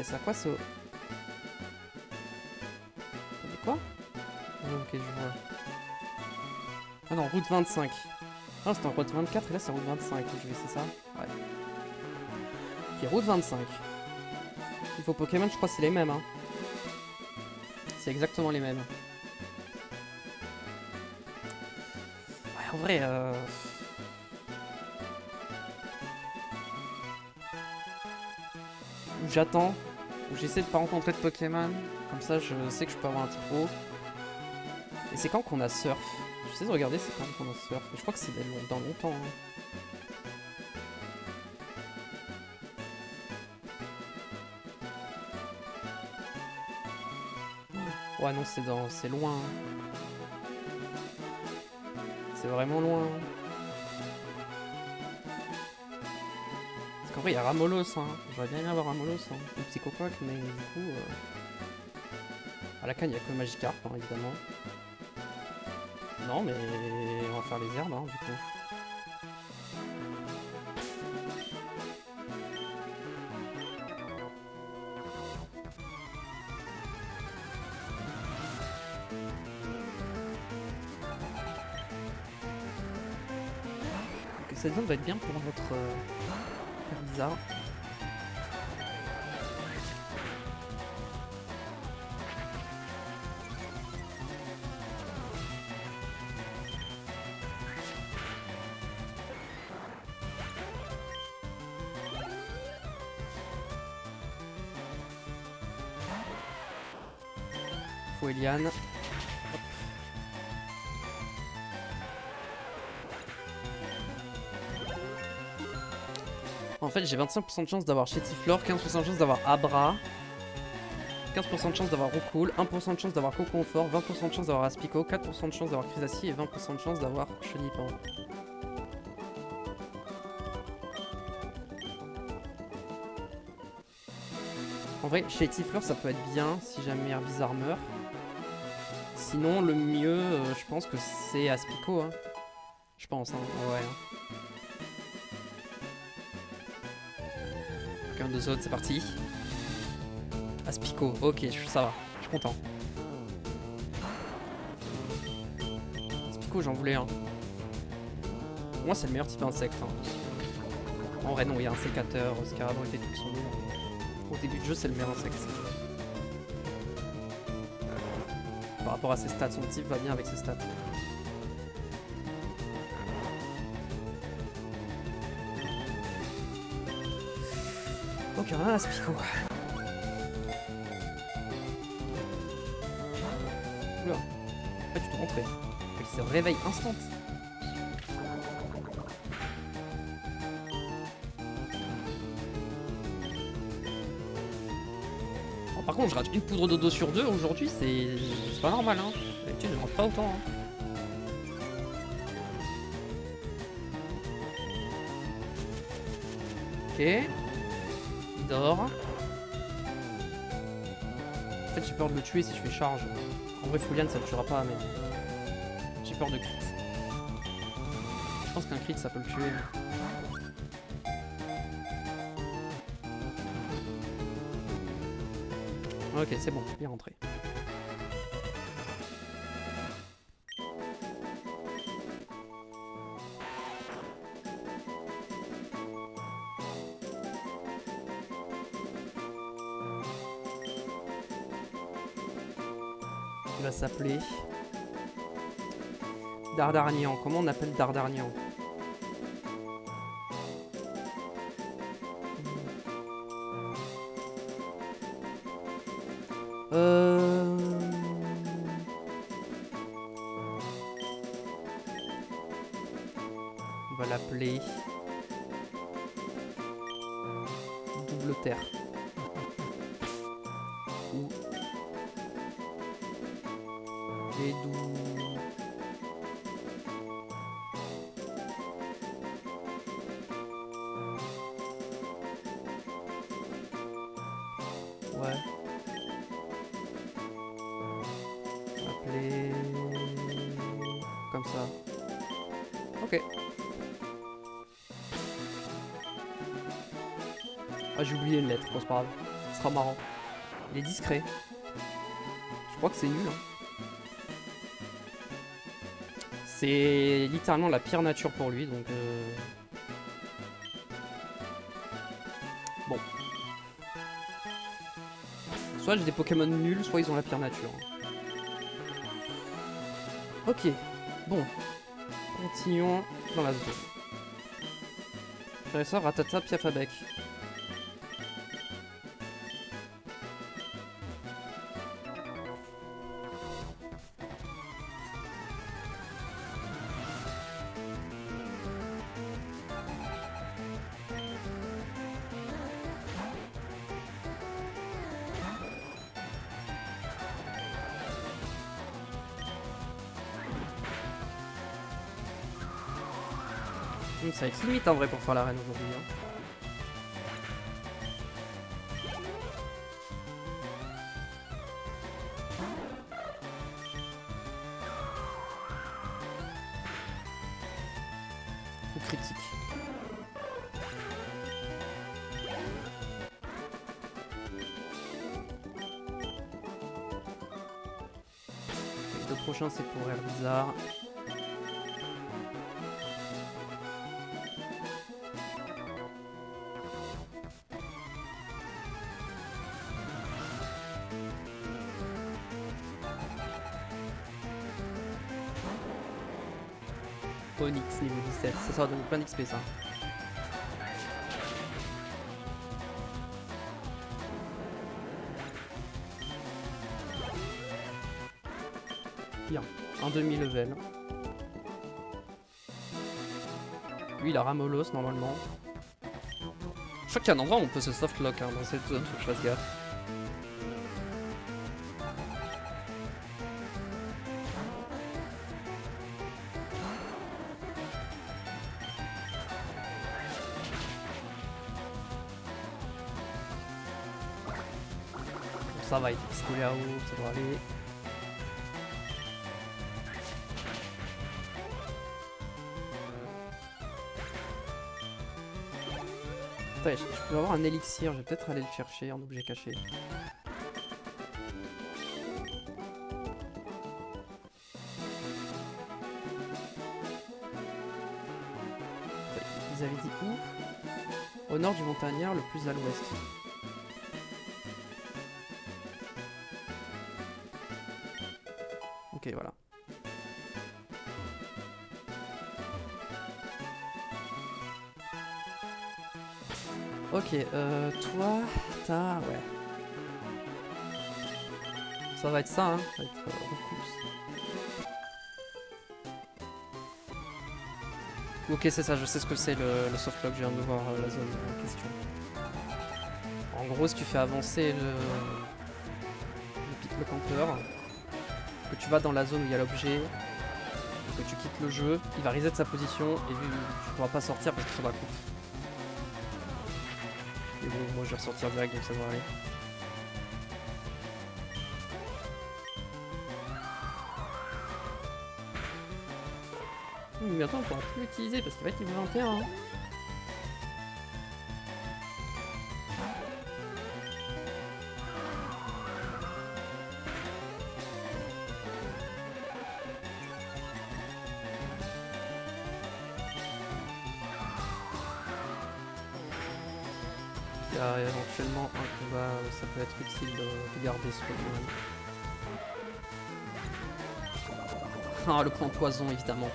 C'est à quoi ce... Quoi? Ok, je vois. Ah non, route 25. Ah, c'était en route 24 et là c'est route 25. Je vais, c'est ça? Ouais. Ok, route 25. Il faut Pokémon, je crois que c'est les mêmes. Hein. C'est exactement les mêmes. Ouais, en vrai, j'attends. Ou j'essaie de pas rencontrer de Pokémon. Comme ça, je sais que je peux avoir un typo. Et c'est quand qu'on a surf? J'essaie de regarder c'est quand qu'on a surf. Je crois que c'est dans longtemps. Hein. Ouais non c'est loin. C'est vraiment loin. Parce qu'en vrai il y a Ramolos hein. J'aurais bien aimé avoir Ramolos hein. Le Psychoquack mais du coup à la canne il y a que Magikarp hein, évidemment. Non mais on va faire les herbes hein, du coup. Cette zone va être bien pour notre bizarre. Faut Eliane. En fait, j'ai 25% de chance d'avoir Chétiflore, 15% de chance d'avoir Abra, 15% de chance d'avoir Roucoule, 1% de chance d'avoir Coconfort, 20% de chance d'avoir Aspico, 4% de chance d'avoir Crisassi et 20% de chance d'avoir Chenipan. En vrai, Chétiflore ça peut être bien si jamais Herbizarre meurt. Sinon, le mieux, je pense que c'est Aspico. Hein. Je pense, hein. Ouais. Aucun deux autres, c'est parti. Aspico, ok, ça va, je suis content. Aspico, j'en voulais un. Pour moi, c'est le meilleur type insecte. Hein. En vrai, non, il y a un sécateur, Scarabée et tout son nom. Au début de jeu, c'est le meilleur insecte. Par rapport à ses stats, son type va bien avec ses stats. Ok, on a Aspico. Oula, pas du tout rentré. Avec ses réveils instant. Oh, par contre, je rate une poudre d'eau sur 2 aujourd'hui, c'est pas normal. Hein. D'habitude, je rentre pas autant. Hein. Ok. Il dort. En fait, j'ai peur de le tuer si je fais charge. En vrai, Fouliane, ça le tuera pas, mais j'ai peur de crit. Je pense qu'un crit, ça peut le tuer. Ok, c'est bon, il est rentré. Il va s'appeler Dardarnian. Comment on appelle Dardarnian? On va l'appeler Double Terre. Ou Edou. Ouais. Appeler comme ça. Ok. Ah, j'ai oublié une lettre, bon, c'est pas grave. Ce sera marrant. Il est discret. Je crois que c'est nul. Hein. C'est littéralement la pire nature pour lui, donc... Bon. Soit j'ai des Pokémon nuls, soit ils ont la pire nature. Ok. Bon. Continuons dans la zone. Intéressant, Ratata, Piafabec. Ça va être limite en vrai pour faire l'arène aujourd'hui. Hein. Ou critique. Les deux prochains c'est pour Herbizarre. Onyx niveau 17, ça va donner plein d'XP ça. Bien, un demi-level. Lui il a Ramolos normalement. crois qu'il y a un endroit où on peut se softlock hein, dans cette zone, faut que je fasse gaffe. Ça va, il est pisté là-haut, ça doit aller. Attends, je peux avoir un élixir, je vais peut-être aller le chercher en objet caché. Ils avaient dit où? Au nord du montagnard, le plus à l'ouest. Ok, voilà. Ok, toi, t'as... Ouais. Ça va être ça, hein. Ça va être repousse. Ok, c'est ça, je sais ce que c'est le softlock, je viens de voir la zone en question. En gros, si tu fais avancer le campeur, que tu vas dans la zone où il y a l'objet, que tu quittes le jeu, il va reset sa position et tu pourras pas sortir parce qu'il faudra coupe. Et bon, moi je vais ressortir direct donc ça va aller. Bientôt on pourra plus l'utiliser parce qu'il va être niveau 21. Hein. Il y a éventuellement un combat où ça peut être utile de garder ce Pokémon. Ah, le point poison évidemment.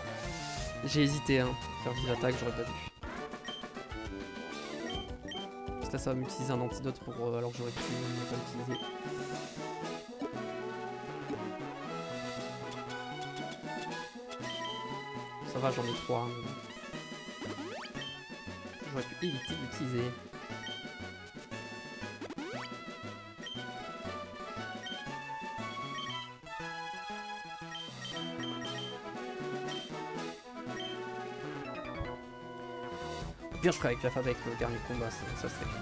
J'ai hésité, hein. Faire des attaques, j'aurais pas dû. Parce que là, ça va m'utiliser un antidote pour, alors que j'aurais pu ne pas l'utiliser. Ça va, j'en ai 3. Mais... j'aurais pu éviter de l'utiliser. Bien, je ferai avec la Fab avec le dernier combat, ça serait bien.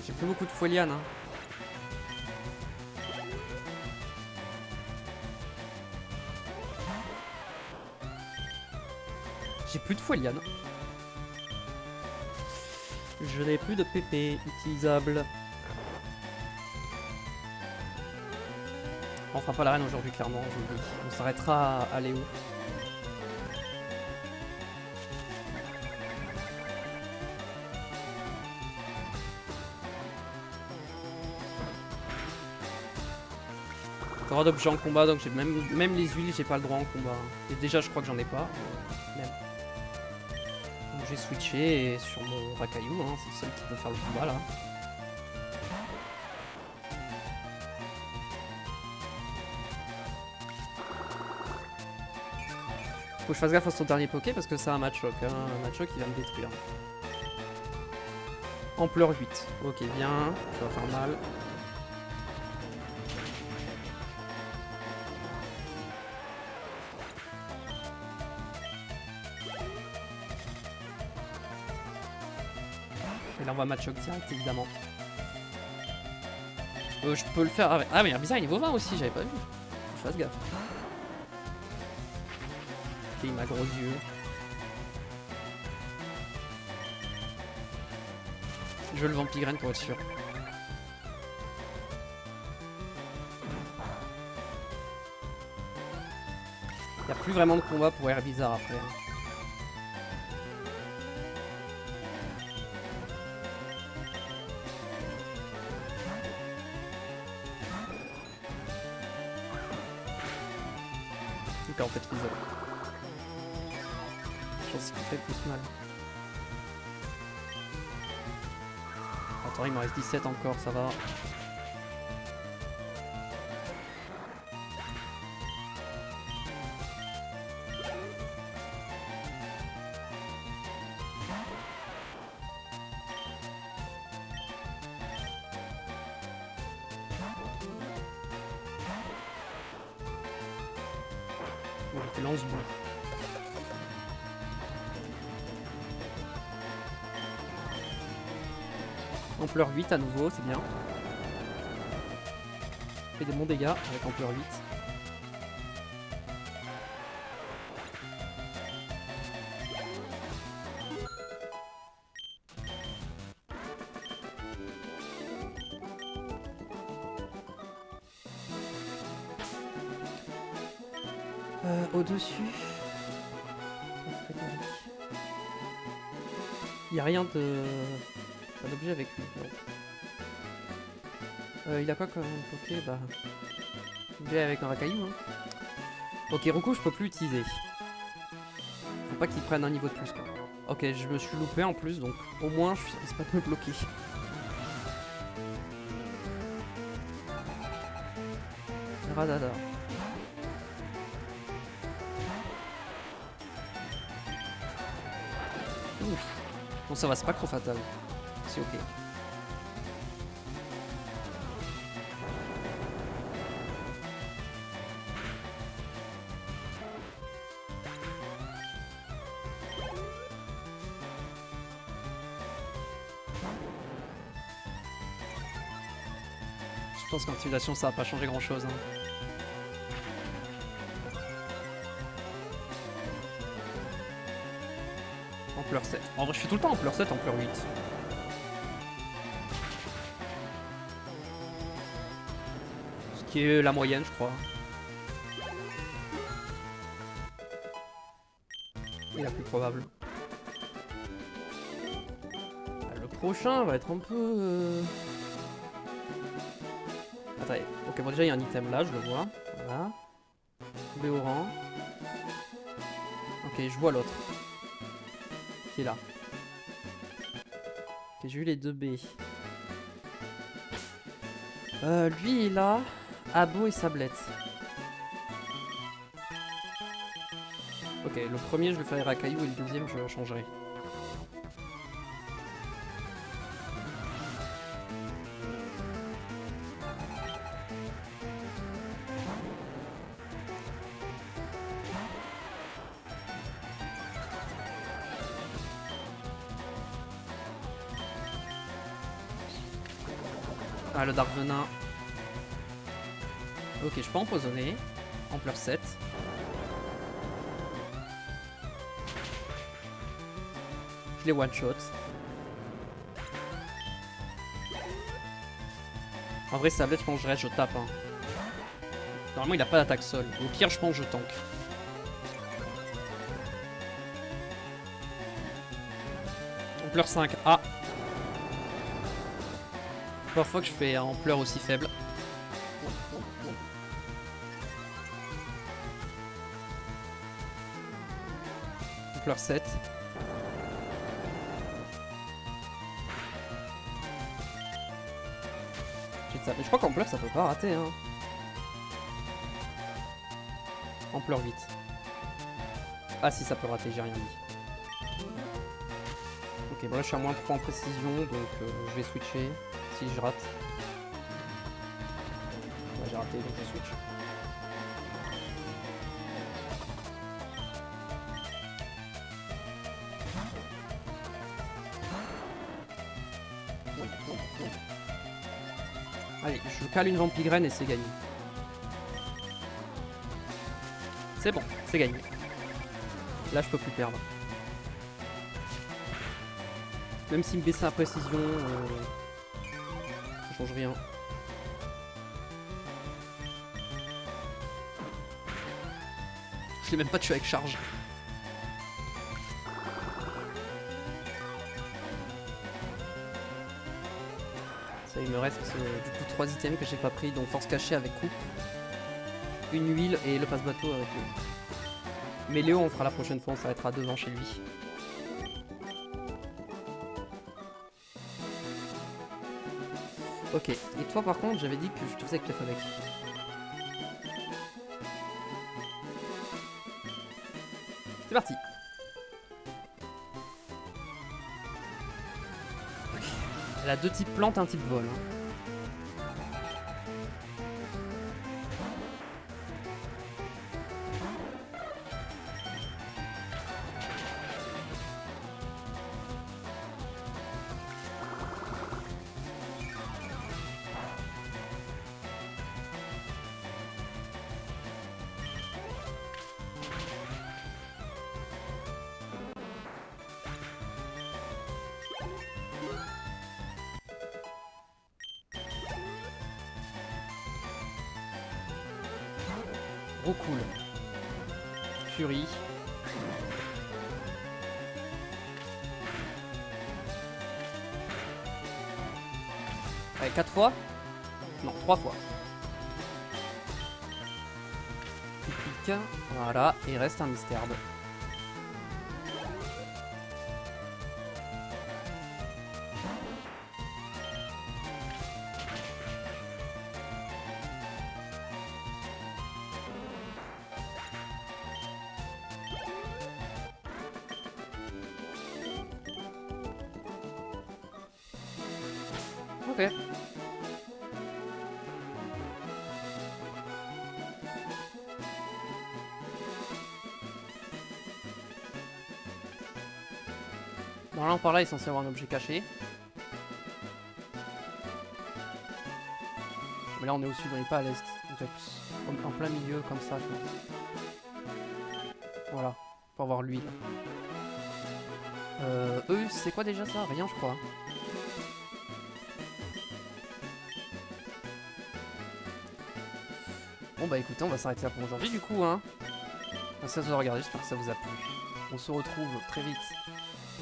J'ai plus beaucoup de Foliane. Hein. J'ai plus de Foliane. Je n'ai plus de PP utilisable. On fera pas la reine aujourd'hui, clairement, je vous le dis. On s'arrêtera à Léo. Encore d'objets en combat, donc j'ai même les huiles, j'ai pas le droit en combat. Et déjà, je crois que j'en ai pas. Même. J'ai switché et sur mon Rakaillou, hein, c'est le seul qui peut faire le combat là. Faut que je fasse gaffe à son dernier Poké parce que c'est un Machoke, hein, un Machoke qui va me détruire. Ampleur 8, ok bien, ça va faire mal. Et là on va Machoke direct évidemment. Je peux le faire avec... Ah mais bizarre il est niveau 20 aussi, j'avais pas vu. Faut que je fasse gaffe. Ok il m'a gros yeux. Je veux le Vampigraine pour être sûr. Il n'y a plus vraiment de combat pour Herbizarre après. Donc en fait l'isole. Je pense qu'il fait plus mal. Attends, il me reste 17 encore, ça va. Bon, je fais lance-boue. Ampleur 8 à nouveau, c'est bien. Fait des bons dégâts avec ampleur 8. Au-dessus. Il n'y a rien de... Pas d'objet avec lui. Il a quoi comme Poké? Bah... Objet avec un racaillou, hein. Ok, Roku, je peux plus l'utiliser. Faut pas qu'il prenne un niveau de plus, quoi. Ok, je me suis loupé en plus, donc au moins je risque pas de me bloquer. Radada. Ouf. Bon, ça va, c'est pas trop fatal. C'est ok. Je pense qu'intimidation ça va pas changer grand chose. Hein. Ampleur 7. En vrai, je suis tout le temps ampleur 7, ampleur 8. Ce qui est la moyenne, je crois. Et la plus probable. Le prochain va être un peu... Attendez, ok, bon déjà il y a un item là, je le vois. Voilà. Béoran. Ok, je vois l'autre. Qui est là. Ok, j'ai eu les 2 B. Lui il est là. Abo et Sablette. Ok, le premier je le ferai Racaillou et le deuxième je le changerai. Ah, le Dark Venin. Ok, je peux empoisonner. Ampleur 7. Je les one-shot. En vrai, Sablette, je pense que je reste, je tape. Hein. Normalement, il a pas d'attaque sol. Au pire, je pense que je tank. Ampleur 5. Ah! Parfois que je fais un ampleur aussi faible. Ampleur 7. Mais je crois qu'ampleur ça peut pas rater. Hein. Ampleur 8. Ah si, ça peut rater, j'ai rien dit. Ok, bon là je suis à moins 3 en précision, donc je vais switcher. Si je rate. Ouais, j'ai raté, donc je switch. Allez, je cale une vampigraine et c'est gagné. C'est bon, c'est gagné. Là, je peux plus perdre. Même s'il me baissait la précision, ça change rien. Je l'ai même pas tué avec charge. Ça, il me reste du coup 3 items que j'ai pas pris, donc force cachée avec coupe, une huile et le passe-bateau avec eux. Mais Léo, on fera la prochaine fois, on s'arrêtera devant chez lui. Ok, et toi par contre, j'avais dit que je te faisais avec Piaf avec. C'est parti. Elle a deux types plantes, un type vol. Hein. Gros cool. Fury. Allez, 4 fois. Non, 3 fois. Pique. Voilà, et il reste un Mystère. Ok. Bon là par là il est censé avoir un objet caché. Mais là on est au sud, on n'est pas à l'est. Donc en plein milieu comme ça je pense. Voilà, pour avoir l'huile. Eux c'est quoi déjà ça? Rien je crois. Bon bah écoutez on va s'arrêter là pour aujourd'hui du coup hein. Merci à vous de regarder, j'espère que ça vous a plu. On se retrouve très vite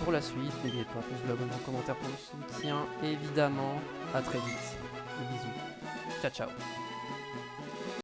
pour la suite. N'oubliez pas, pouce bleu, abonnement, commentaire pour le soutien. Évidemment, à très vite. Des bisous. Ciao ciao.